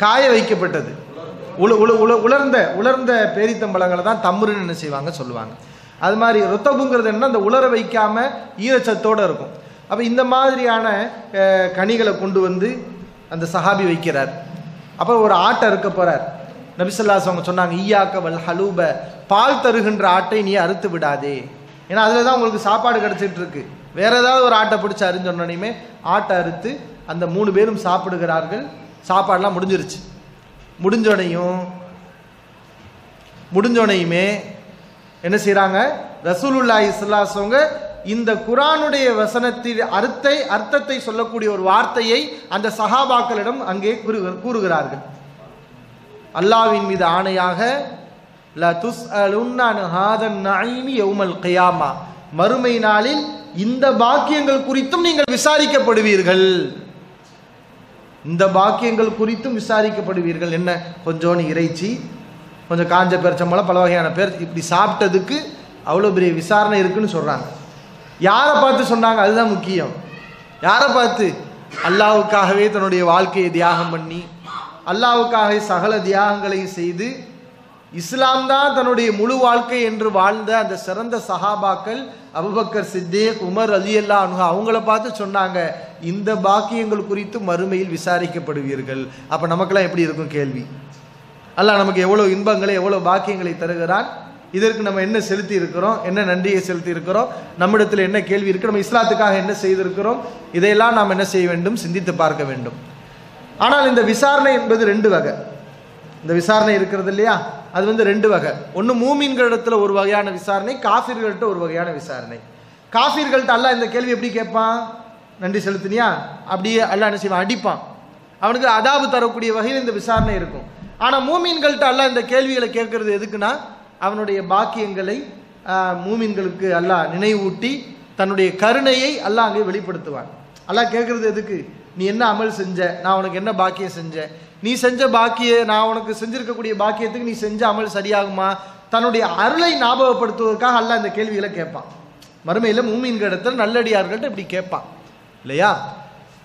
காய வைக்கப்பட்டது, உலர்ந்த பேரித்தம்பழங்களை தான் தம்ருன்னு என்ன செய்வாங்க சொல்லுவாங்க. அது மாதிரி ருத்தபுங்கிறது என்ன, அந்த உலர வைக்காம ஈரச்சத்தோடு இருக்கும். அப்போ இந்த மாதிரியான கனிகளை கொண்டு வந்து அந்த சஹாபி வைக்கிறார். அப்போ ஒரு ஆட்டை இருக்க போகிறார். நபி ஸல்லல்லாஹு அலைஹி வஸல்லம் சொன்னாங்க, ஈயாக்க வல் ஹலூப, பால் தருகின்ற ஆட்டை நீ அறுத்து விடாதே. ஏன்னா அதில் தான் உங்களுக்கு சாப்பாடு கிடச்சிட்டு இருக்கு. வேற ஏதாவது ஒரு ஆட்டை பிடிச்சி அறிஞ்சோன்னையுமே ஆட்டை அறுத்து அந்த 3 பேரும் சாப்பிடுகிறார்கள். சாப்பாடெலாம் முடிஞ்சிருச்சு. முடிஞ்சோனையுமே என்ன செய்கிறாங்க, ரசூலுல்லாஹி ஸல்லல்லாஹு அலைஹி வஸல்லம் இந்த குர்ஆனுடைய வசனத்தின் அர்த்தத்தை சொல்லக்கூடிய ஒரு வார்த்தையை அந்த சஹாபாக்களிடம் அங்கே கூறுகிறார்கள். அல்லாஹ்வின் மீது ஆணையாக, லா துஸ்அலுன்ன அன் ஹாதன் நஈமி யௌமல் கியாமா, மறுமை நாளில் இந்த பாக்கியங்கள் குறித்தும் நீங்கள் விசாரிக்கப்படுவீர்கள். இந்த பாக்கியங்கள் குறித்தும் விசாரிக்கப்படுவீர்கள். என்ன, கொஞ்சோன்னு இறைச்சி, கொஞ்சம் காஞ்ச பெருச்சம்பழம், பல வகையான பேர், இப்படி சாப்பிட்டதுக்கு அவ்வளோ பெரிய விசாரணை இருக்குன்னு சொல்கிறாங்க. யாரை பார்த்து சொன்னாங்க? அதுதான் முக்கியம். யாரை பார்த்து? அல்லாஹ்வுக்காகவே தன்னுடைய வாழ்க்கையை தியாகம் பண்ணி, அல்லாஹ்வுக்காக சகல தியாகங்களையும் செய்து, இஸ்லாம் தான் தன்னுடைய முழு வாழ்க்கை என்று வாழ்ந்த அந்த சிறந்த சஹாபாக்கள் அபூபக்கர் சித்தீக், உமர் ரலியல்லாஹு அன்ஹு, அவங்கள பார்த்து சொன்னாங்க, இந்த பாக்கியங்கள் குறித்து மறுமையில் விசாரிக்கப்படுவீர்கள். அப்போ நமக்கெல்லாம் எப்படி இருக்கும் கேள்வி? அல்லாஹ் நமக்கு எவ்வளோ இன்பங்களை எவ்வளோ பாக்கியங்களை தருகிறான். இதற்கு நம்ம என்ன செலுத்தி இருக்கிறோம், என்ன நன்றியை செலுத்தி இருக்கிறோம், நம்மிடத்தில் என்ன கேள்வி இருக்கு, நம்ம இஸ்லாத்துக்காக என்ன செய்திருக்கிறோம், இதையெல்லாம் நாம் என்ன செய்ய வேண்டும், சிந்தித்து பார்க்க வேண்டும். ஆனால் இந்த விசாரணை என்பது 2 வகை. இந்த விசாரணை இருக்கிறது இல்லையா, அது 2 வகை. ஒன்று மூமின்களிடத்தில் ஒரு வகையான விசாரணை, காஃபிர்கள்ட்ட ஒரு வகையான விசாரணை. காஃபிர்கள்ட்ட அல்லாஹ் இந்த கேள்வி எப்படி கேட்பான்? நன்றி செலுத்தினியா, அப்படியே அல்லாஹ் என்ன செய்வான், அடிப்பான். அவனுக்கு அதாபு தரக்கூடிய வகையில் இந்த விசாரணை இருக்கும். ஆனால் மூமின்கள்ட்ட அல்லாஹ் இந்த கேள்விகளை கேட்கறது எதுக்குன்னா, அவனுடைய பாக்கியங்களை மூமின்களுக்கு அல்லாஹ் நினைவூட்டி தன்னுடைய கருணையை அல்லாஹ் அங்கே வெளிப்படுத்துவான். அல்லாஹ் கேட்கறது எதுக்கு? நீ என்ன அமல் செஞ்ச, நான் உனக்கு என்ன பாக்கியம் செஞ்சேன், நீ செஞ்ச நான் உனக்கு செஞ்சிருக்கக்கூடிய பாக்கியத்துக்கு நீ செஞ்ச அமல் சரியாகுமா, தன்னுடைய அருளை ஞாபகப்படுத்துவதற்காக அல்லாஹ் இந்த கேள்விகளை கேட்பான். மறுமையில் மூமின்கள் இடத்துல நல்லடியார்கள்ட்ட இப்படி கேட்பான் இல்லையா.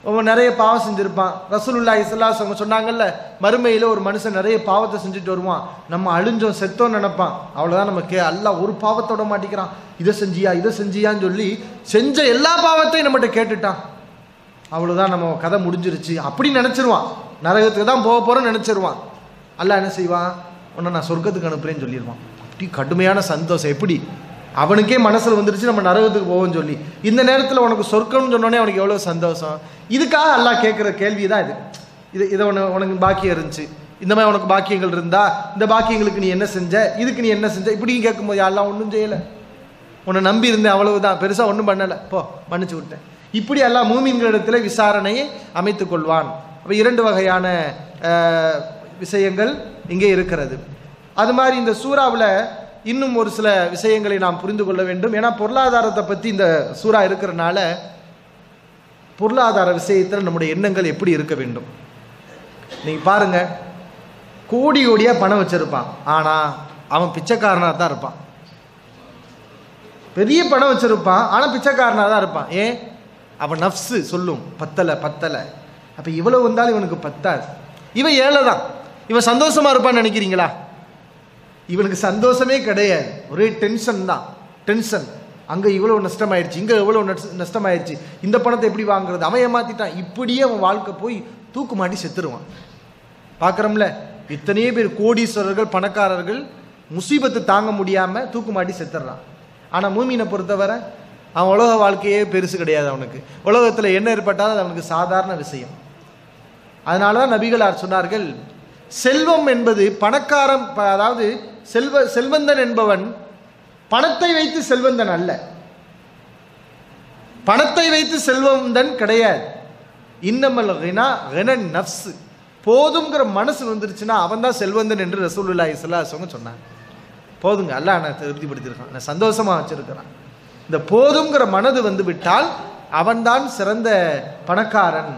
அவன் நிறைய பாவம் செஞ்சிருப்பான். ரசூலுல்லாஹி ஸல்லல்லாஹு அலைஹி வஸல்லம் சொன்னாங்கல்ல, மறுமையில் ஒரு மனுஷன் நிறைய பாவத்தை செஞ்சுட்டு வருவான், நம்ம அழிஞ்சோம் செத்தோம் நினைப்பான். அவ்வளோதான், நம்ம அல்லாஹ் ஒரு பாவத்தோட மாட்டிக்கிறான், இதை செஞ்சியான்னு சொல்லி செஞ்ச எல்லா பாவத்தையும் நம்மகிட்ட கேட்டுட்டான். அவ்வளோதான், நம்ம கதை முடிஞ்சிருச்சு அப்படி நினச்சிருவான். நரகத்துக்கு தான் போக போகிறோன்னு நினச்சிருவான். அல்லாஹ் என்ன செய்வான், உன்னை நான் சொர்க்கத்துக்கு அனுப்புறேன்னு சொல்லிடுவான். அப்படி கடுமையான சந்தோஷம். எப்படி அவனுக்கே மனசில் வந்துருச்சு நம்ம நரகத்துக்கு போவோம்னு சொல்லி. இந்த நேரத்தில் உனக்கு சொர்க்கம்னு சொன்னோடனே அவனுக்கு எவ்வளோ சந்தோஷம். இதுக்காக அல்லாஹ் கேட்குற கேள்வி தான் இதை உனக்கு பாக்கியம் இருந்துச்சு, இந்த மாதிரி உனக்கு பாக்கியங்கள் இருந்தா இந்த பாக்கியங்களுக்கு நீ என்ன செஞ்ச, இதுக்கு நீ என்ன செஞ்ச, இப்படியும் கேட்கும்போது அல்லாஹ் ஒன்றும் செய்யலை, உன்னை நம்பி இருந்தேன் அவ்வளவுதான், பெருசாக ஒன்றும் பண்ணலை, போ மன்னிச்சு விட்டேன். இப்படி அல்லாஹ் மூமின்களிடத்தில் விசாரணையை அமைத்துக் கொள்வான். அப்போ 2 வகையான விஷயங்கள் இங்கே இருக்கிறது. அது மாதிரி இந்த சூறாவில் இன்னும் ஒரு சில விஷயங்களை நாம் புரிந்து கொள்ள வேண்டும். ஏன்னா பொருளாதாரத்தை பற்றி இந்த சூறா இருக்கிறனால பொருளாதார விஷயத்தில் நம்முடைய எண்ணங்கள் எப்படி இருக்க வேண்டும். நீங்கள் பாருங்க, கோடியாக பணம் வச்சிருப்பான், ஆனால் அவன் பிச்சைக்காரனாக தான் இருப்பான். பெரிய பணம் வச்சிருப்பான், ஆனால் பிச்சைக்காரனாக தான் இருப்பான். ஏன்? அவன் நஃப்ஸு சொல்லும் பத்தலை. அப்போ இவ்வளவு வந்தாலும் இவனுக்கு பத்தாது. இவன் ஏழை தான். இவன் சந்தோஷமாக இருப்பான்னு நினைக்கிறீங்களா? இவனுக்கு சந்தோஷமே கிடையாது, ஒரே டென்ஷன் தான். டென்ஷன், அங்கே இவ்வளோ நஷ்டமாயிடுச்சு, இங்கே எவ்வளோ நஷ்டமாயிடுச்சு, இந்த பணத்தை எப்படி வாங்குறது, அவன் ஏமாற்றிட்டான், இப்படியே அவன் வாழ்க்கை போய் தூக்கு மாட்டி செத்துருவான். பார்க்குறோம்ல, இத்தனையே பேர் கோடீஸ்வரர்கள் பணக்காரர்கள் முசீபத்து தாங்க முடியாமல் தூக்கு மாட்டி செத்துடுறான். ஆனால் மூமினை பொறுத்தவரை அவன் உலக வாழ்க்கையே பெருசு கிடையாது. அவனுக்கு உலகத்தில் என்ன ஏற்பட்டாலும் அது அவனுக்கு சாதாரண விஷயம். அதனால தான் நபிகளார் சொன்னார்கள், செல்வம் என்பது பணக்காரன், அதாவது செல்வந்தன் என்பவன் பணத்தை வைத்து செல்வந்தன் அல்ல, பணத்தை வைத்து செல்வந்தன் கிடையாது. இன்னமல் கினா கினன் நஃப்ஸ், போதுங்கிற மனசு வந்துருச்சுன்னா அவன் தான் செல்வந்தன் என்று ரசூலுல்லாஹி ஸல்லல்லாஹு அலைஹி வஸல்லம் சொன்னாங்க. போதுங்க, அல்லாஹ் நான் திருப்திப்படுத்தியிருக்கான், நான் சந்தோஷமாக வச்சிருக்கிறான். இந்த போதுங்கிற மனது வந்து விட்டால் அவன்தான் சிறந்த பணக்காரன்.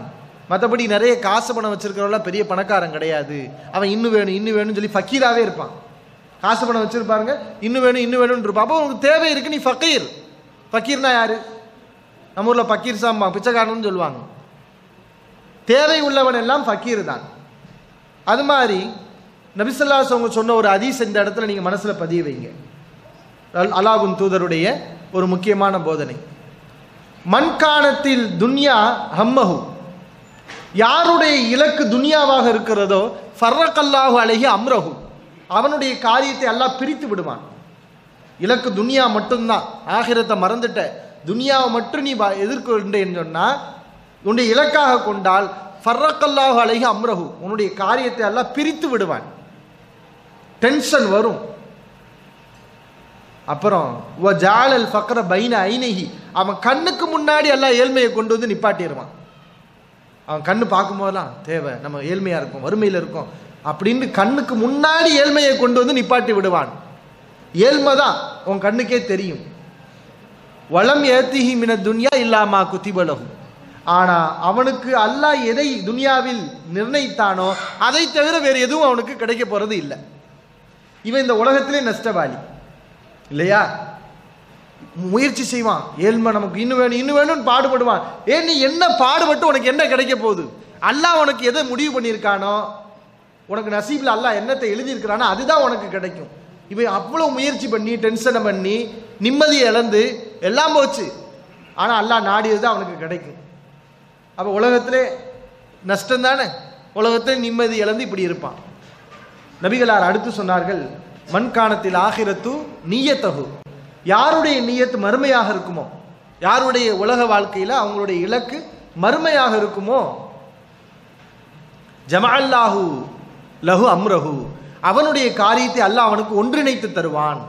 மற்றபடி நிறைய காசு பணம் வச்சிருக்கிறவெல்லாம் பெரிய பணக்காரன் கிடையாது. அவன் இன்னும் வேணும்னு சொல்லி ஃபக்கீராகவே இருப்பான். காசு பணம் வச்சிருப்பாருங்க, இன்னும் வேணும்னு இருப்பான். அப்போ உனக்கு தேவை இருக்கு, நீ ஃபக்கீர். ஃபக்கீர்னா யாரு? நம்ம ஊரில் ஃபக்கீர் சாம்பா பிச்சைக்காரன்னு சொல்லுவாங்க. தேவை உள்ளவன் எல்லாம் ஃபக்கீர் தான். அது மாதிரி நபி ஸல்லல்லாஹு அலைஹி வஸல்லம் சொன்ன ஒரு ஹதீஸ் இந்த இடத்துல நீங்கள் மனசில் பதிய வைங்க. அல்லாஹ்வின் தூதருடைய ஒரு முக்கியமான போதனை. மன்கானத்தில் துன்யா ஹம்மஹு, யாருடைய இலக்கு துன்யாவாக இருக்கிறதோ ஃபர்ரகல்லாஹு அலைஹி அம்ரஹு, அவனுடைய காரியத்தை அல்லாஹ் பிரித்து விடுவான். இலக்கு துன்யா மட்டும்தான், ஆகிரத்தை மறந்துட்ட, துன்யாவை மட்டும் நீ எதிர்கொண்டேன்னு சொன்னால், உன்னுடைய இலக்காக கொண்டால் ஃபர்ரகல்லாஹு அலைஹி அம்ரஹு, உன்னுடைய காரியத்தை அல்லாஹ் பிரித்து விடுவான். டென்ஷன் வரும். அப்புறம் ஜஅலல் ஃபக்ர பைன ஐனைஹி, அவன் கண்ணுக்கு முன்னாடி எல்லாம் ஏழ்மையை கொண்டு வந்து நிப்பாட்டிடுவான். அவன் கண்ணு பார்க்கும்போதெல்லாம் தேவை, நம்ம ஏழ்மையா இருக்கும், வறுமையில் இருக்கும் அப்படின்னு கண்ணுக்கு முன்னாடி ஏழ்மையை கொண்டு வந்து நிப்பாட்டி விடுவான். ஏழ்மை தான் உன் கண்ணுக்கே தெரியும். வலம் ஏத்திஹி மின துன்யா இல்லாமா குதிபலஹு, ஆனா அவனுக்கு அல்லாஹ் எதை துன்யாவில் நிர்ணயித்தானோ அதை தவிர வேறு எதுவும் அவனுக்கு கிடைக்க போறது இல்லை. இவன் இந்த உலகத்திலே நஷ்டவாளி இல்லையா? முயற்சி செய்வான், ஏழ்மை நமக்கு இன்னும் வேணும் இன்னும் வேணும்னு பாடுபடுவான். ஏன் நீ என்ன பாடுபட்டு உனக்கு என்ன கிடைக்க போகுது? அல்லாஹ் உனக்கு எதை முடிவு பண்ணியிருக்கானோ, உனக்கு நசீபில் அல்லாஹ் என்னத்தை எழுதியிருக்கிறானோ அதுதான் உனக்கு கிடைக்கும். இவன் அவ்வளோ முயற்சி பண்ணி டென்ஷனை பண்ணி நிம்மதியை இழந்து எல்லாம் போச்சு, ஆனால் அல்லாஹ் நாடியது தான் அவனுக்கு கிடைக்கும். அப்போ உலகத்திலே நஷ்டம் தானே, உலகத்திலே நிம்மதி இழந்து இப்படி இருப்பான். நபிகளார் அடுத்து சொன்னார்கள், மன்கானத்தில் ஆகிரத்து நீயத்தகு, யாருடைய நீயத்து மறுமையாக இருக்குமோ, யாருடைய உலக வாழ்க்கையில் அவங்களுடைய இலக்கு மறுமையாக இருக்குமோ, ஜமஅல்லாஹு லஹு அம்ரஹு, அவனுடைய காரியத்தை அல்லாஹ் அவனுக்கு ஒன்றிணைத்து தருவான்.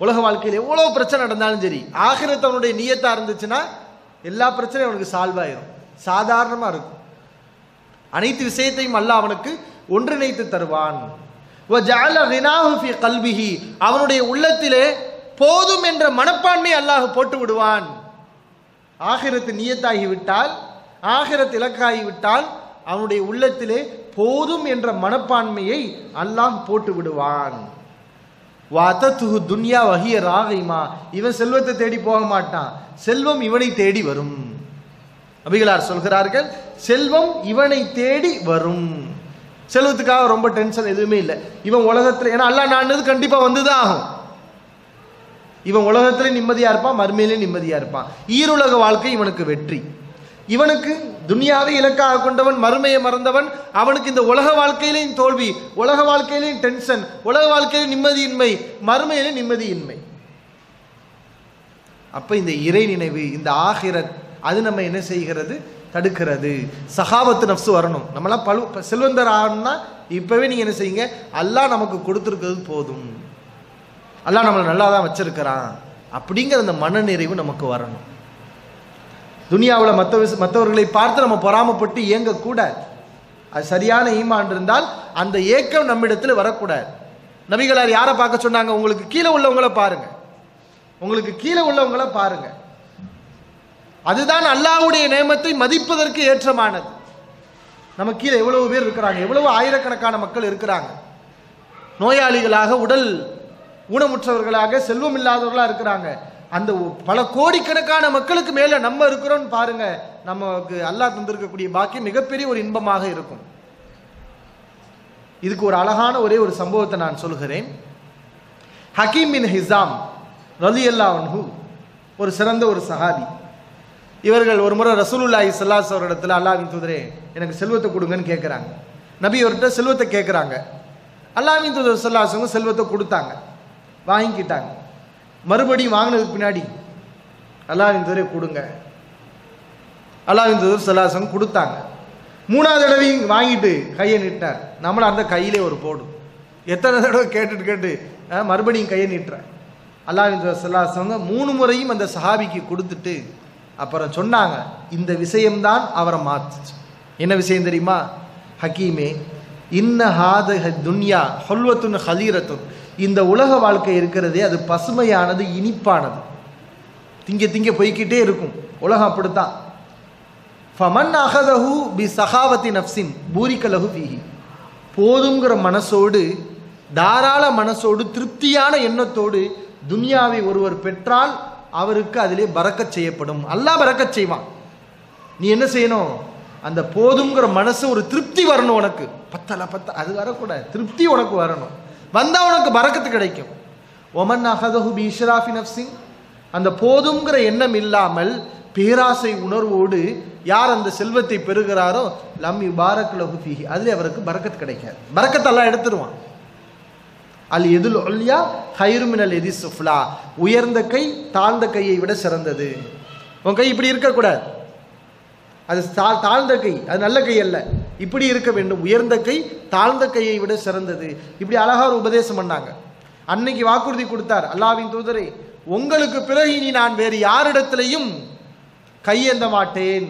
உலக வாழ்க்கையில் எவ்வளோ பிரச்சனை நடந்தாலும் சரி, ஆகிரத்து அவனுடைய நீயத்தா இருந்துச்சுன்னா எல்லா பிரச்சனையும் அவனுக்கு சால்வ் ஆயிரும், சாதாரணமாக இருக்கும். அனைத்து விஷயத்தையும் அல்லாஹ் அவனுக்கு ஒன்றிணைத்து தருவான். அவனுடைய உள்ளத்திலே போதும் என்ற மனப்பான்மை அல்லாஹ் போட்டு விடுவான். ஆகிரத்து நியத்தாகிவிட்டால், ஆகிரத் இலக்காகிவிட்டால் அவனுடைய உள்ளத்திலே போதும் என்ற மனப்பான்மையை அல்லாஹ் போட்டு விடுவான். வாதத்துஹு துன்யா வஹிய ராகிமா, இவன் செல்வத்தை தேடி போக மாட்டான், செல்வம் இவனை தேடி வரும். நபிகளார் சொல்கிறார்கள், செல்வம் இவனை தேடி வரும். செல்வத்துக்காக ரொம்ப டென்ஷன் எதுவுமே இல்லை. இவன் உலகத்தில், ஏன்னா அல்லாஹ் நானது கண்டிப்பா வந்துதான் ஆகும். இவன் உலகத்திலே நிம்மதியா இருப்பான், மறுமையிலே நிம்மதியா இருப்பான். ஈருலக வாழ்க்கை இவனுக்கு வெற்றி. இவனுக்கு துன்யாவை இலக்காக கொண்டவன், மறுமையை மறந்தவன், அவனுக்கு இந்த உலக வாழ்க்கையிலேயும் தோல்வி, உலக வாழ்க்கையிலேயும் டென்ஷன், உலக வாழ்க்கையிலும் நிம்மதியின்மை, மறுமையிலே நிம்மதியின்மை. அப்ப இந்த இறை நினைவு, இந்த ஆகிரத், அது நம்ம என்ன செய்கிறது? தடுக்கிறது. சகாவத்து நஃப்ஸ் வரணும். நம்மளாம் செல்வந்தர் ஆகணும்னா இப்பவே நீங்க என்ன செய்யுங்க, அல்லாஹ் நமக்கு கொடுத்துருக்கிறது போதும், அல்லாஹ் நம்மளை நல்லா தான் வச்சிருக்கிறான் அப்படிங்கிற அந்த மனநிறைவு நமக்கு வரணும். துனியாவில் மற்றவர்களை பார்த்து நம்ம பொறாமப்பட்டு இயங்கக்கூடாது. அது சரியான ஈமான் இருந்தால் அந்த ஏக்கம் நம்மிடத்தில் வரக்கூடாது. நபிகளார் யாரை பார்க்க சொன்னாங்க? உங்களுக்கு கீழே உள்ளவங்களை பாருங்க, உங்களுக்கு கீழே உள்ளவங்களை பாருங்க. அதுதான் அல்லாஹ்வுடைய நேமத்தை மதிப்பதற்கு ஏற்றமானது. நம்ம கீழே எவ்வளவு பேர் இருக்கிறாங்க, எவ்வளவு ஆயிரக்கணக்கான மக்கள் இருக்கிறாங்க, நோயாளிகளாக, உடல் ஊனமுற்றவர்களாக, செல்வம் இல்லாதவர்களாக இருக்கிறாங்க. அந்த பல கோடிக்கணக்கான மக்களுக்கு மேல நம்ம இருக்கிறோம்னு பாருங்க. நமக்கு அல்லாஹ் தந்திருக்கக்கூடிய பாக்கியம் மிகப்பெரிய ஒரு இன்பமாக இருக்கும். இதுக்கு ஒரு அழகான ஒரே ஒரு சம்பவத்தை நான் சொல்கிறேன். ஹக்கீம் பின் ஹிஸாம் ரலியல்லாஹு அன்ஹு ஒரு சிறந்த ஒரு சஹாபி. இவர்கள் ஒரு முறை ரசூலுல்லாஹி ஸல்லல்லாஹு அலைஹி வஸல்லம் இடத்துல, அல்லாஹ்வின் தூதரே எனக்கு செல்வத்தை கொடுங்கன்னு கேட்குறாங்க. நபி அவர்கிட்ட செல்வத்தை கேட்குறாங்க. அல்லாஹ்வின் தூதர் ஸல்லல்லாஹு அலைஹி வஸல்லம் செல்வத்தை கொடுத்தாங்க, வாங்கிக்கிட்டாங்க. மறுபடியும் வாங்கினதுக்கு பின்னாடி அல்லாஹ்வின் தூதரே கொடுங்க, அல்லாஹ்வின் தூதர் ஸல்லல்லாஹு அலைஹி வஸல்லம் கொடுத்தாங்க. மூணாவது தடவையும் வாங்கிட்டு கையை நீட்டார். நம்மள அந்த கையிலே ஒரு போடும். எத்தனை தடவை கேட்டு மறுபடியும் கையை நீட்டுறேன். அல்லாஹ்வின் தூதர் ஸல்லல்லாஹு அலைஹி வஸல்லம் 3 முறையும் அந்த சஹாபிக்கு கொடுத்துட்டு அப்புறம் சொன்னாங்க, இந்த விஷயம்தான் அவரை மாத்துச்சு. என்ன விஷயம் தெரியுமா? ஹக்கீமே, இன்ன ஹாதஹ துன்யா ஹுல்வத்துன் ஹலீரத்துன், இந்த உலக வாழ்க்கை இருக்கிறதே அது பசுமையானது, இனிப்பானது, திங்க திங்க போய்கிட்டே இருக்கும். உலகம் அப்படித்தான். ஃபமன் அஹதஹு பி சகாவத்தி நஃப்ஸின் பூரிக லஹு ஃபீஹி, போதுங்கிற மனசோடு, தாராள மனசோடு, திருப்தியான எண்ணத்தோடு துன்யாவை ஒருவர் பெற்றால் அவருக்கு அதிலே பரக்கத் செய்யப்படும். அல்லாஹ் பரக்கத் செய்வான். நீ என்ன செய்யணும்? அந்த போதுங்கிற மனசு, ஒரு திருப்தி வரணும் உனக்கு. பத்தல அது வரக்கூடாது, திருப்தி உனக்கு வரணும். வந்தா உனக்கு பரக்கத்து கிடைக்கும். ஒமன் அஹதஹு பி இஷ்ராஃபி நஃப்ஸின், அந்த போதுங்கிற எண்ணம் இல்லாமல் பேராசை உணர்வோடு யார் அந்த செல்வத்தை பெறுகிறாரோ லம் யுபாரக் லஹு ஃபீஹி, அதில் அவருக்கு பரக்கத் கிடைக்காது. பரக்கத் அல்லாஹ் எடுத்துருவான். அல் எதுல் உல்யா ஹைரு மினல் எதி சுஃப்லா, உயர்ந்த கை தாழ்ந்த கையை விட சிறந்தது. உன் கை இப்படி இருக்கக்கூடாது, அது தாழ்ந்த கை, அது நல்ல கை அல்ல, இப்படி இருக்க வேண்டும். உயர்ந்த கை தாழ்ந்த கையை விட சிறந்தது. இப்படி அழகா ஒரு உபதேசம் பண்ணாங்க. அன்னைக்கு வாக்குறுதி கொடுத்தார், அல்லாஹ்வின் தூதரே, உங்களுக்கு பிறகு இனி நான் வேறு யாரிடத்திலையும் கையேந்த மாட்டேன்,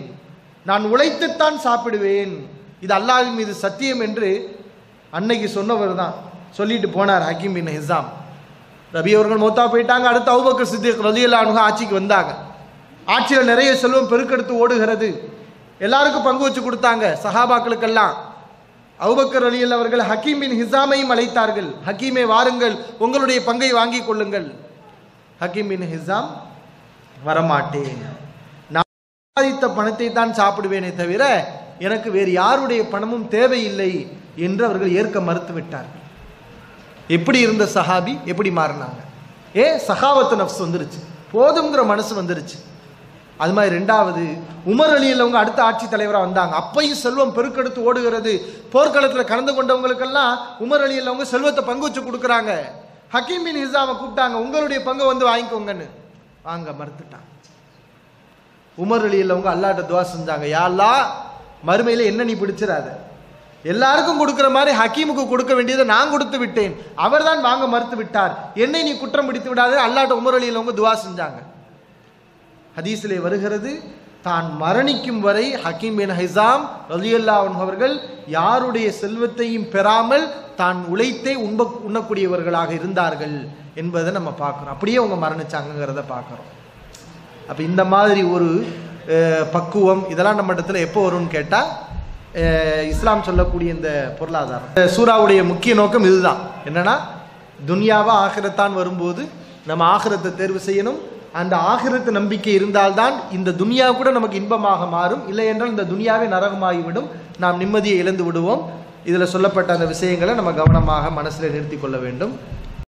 நான் உழைத்துத்தான் சாப்பிடுவேன், இது அல்லாஹ்வின் மீது சத்தியம் என்று அன்னைக்கு சொன்னவர் தான் சொல்லிட்டு போனார் ஹக்கீம் பின் ஹிஸாம். ரபி அவர்கள் மௌத்தா போயிட்டாங்க. அடுத்து அபூபக்கர் சித்திக் ரலியல்லாஹு அன்ஹு ஆட்சிக்கு வந்தாங்க. ஆட்சியில் நிறைய செல்வம் பெருக்கெடுத்து ஓடுகிறது. எல்லாருக்கும் பங்கு வச்சு கொடுத்தாங்க, சஹாபாக்களுக்கெல்லாம். அபூபக்கர் ரலியல்லாஹு அவர்கள் ஹக்கீம் பின் ஹிஸாமையும் அழைத்தார்கள். ஹக்கீமே வாருங்கள், உங்களுடைய பங்கை வாங்கிக் கொள்ளுங்கள். ஹக்கீம் பின் ஹிஸாம், வரமாட்டேன், நான் சம்பாதித்த பணத்தை தான் சாப்பிடுவேனே தவிர எனக்கு வேறு யாருடைய பணமும் தேவையில்லை என்று அவர்கள் ஏற்க மறுத்து விட்டார்கள். எப்படி இருந்த சஹாபி எப்படி மாறினாங்க? சஹாவத்து நஃப்ஸ் வந்துருச்சு, போதுங்கிற மனசு வந்துருச்சு. அது மாதிரி ரெண்டாவது உமர் ரலியல்லாஹு அடுத்த ஆட்சி தலைவராக வந்தாங்க. அப்பையும் செல்வம் பெருக்கெடுத்து ஓடுகிறது. போர்க்களத்தில் கலந்து கொண்டவங்களுக்கெல்லாம் உமர் ரலியல்லாஹு செல்வத்தை பங்கு வச்சு கொடுக்குறாங்க. ஹக்கீம் பின் ஹிஸாமை கூப்பிட்டாங்க, உங்களுடைய பங்கை வந்து வாங்கிக்கோங்கன்னு. வாங்க மறுத்துட்டாங்க. உமர் ரலியல்லாஹு அல்லாஹ்ட்ட துஆ செஞ்சாங்க, யா அல்லாஹ், மறுமையில் என்ன நீ பிடிச்சிடாத, எல்லாருக்கும் கொடுக்கிற மாதிரி ஹக்கீமுக்கு கொடுக்க வேண்டியதை நான் கொடுத்து விட்டேன், அவர் தான் வாங்க மறுத்து விட்டார், என்னை நீ குற்றம் பிடித்து விடாதே. அல்லாஹ்ட்ட உமர் ரலியல்லாஹு துஆ செஞ்சாங்க. ஹதீஸிலே வருகிறது, தான் மரணிக்கும் வரை ஹக்கீம் பின் ஹிஸாம் ரலியல்லாஹு அன்ஹு அவர்கள் யாருடைய செல்வத்தையும் பெறாமல் தான் உழைத்தே உண்ணக்கூடியவர்களாக இருந்தார்கள் என்பதை நம்ம பார்க்குறோம். அப்படியே அவங்க மரணிச்சாங்கிறத பார்க்குறோம். அப்போ இந்த மாதிரி ஒரு பக்குவம் இதெல்லாம் நம்ம இடத்துல எப்போ வரும்னு கேட்டால், இஸ்லாம் சொல்லக்கூடிய இந்த பொருளாதாரம் சூறாவுடைய முக்கிய நோக்கம் இதுதான். என்னன்னா, துன்யாவா ஆகிரத்தான் வரும்போது நம்ம ஆகிரத்தை தேர்வு செய்யணும். அந்த ஆகிரத்து நம்பிக்கை இருந்தால்தான் இந்த துன்யா கூட நமக்கு இன்பமாக மாறும். இல்லை என்றால் இந்த துன்யாவே நரகமாகிவிடும், நாம் நிம்மதியை இழந்து விடுவோம். இதில் சொல்லப்பட்ட அந்த விஷயங்களை நம்ம கவனமாக மனசில் நிறுத்தி கொள்ள வேண்டும்.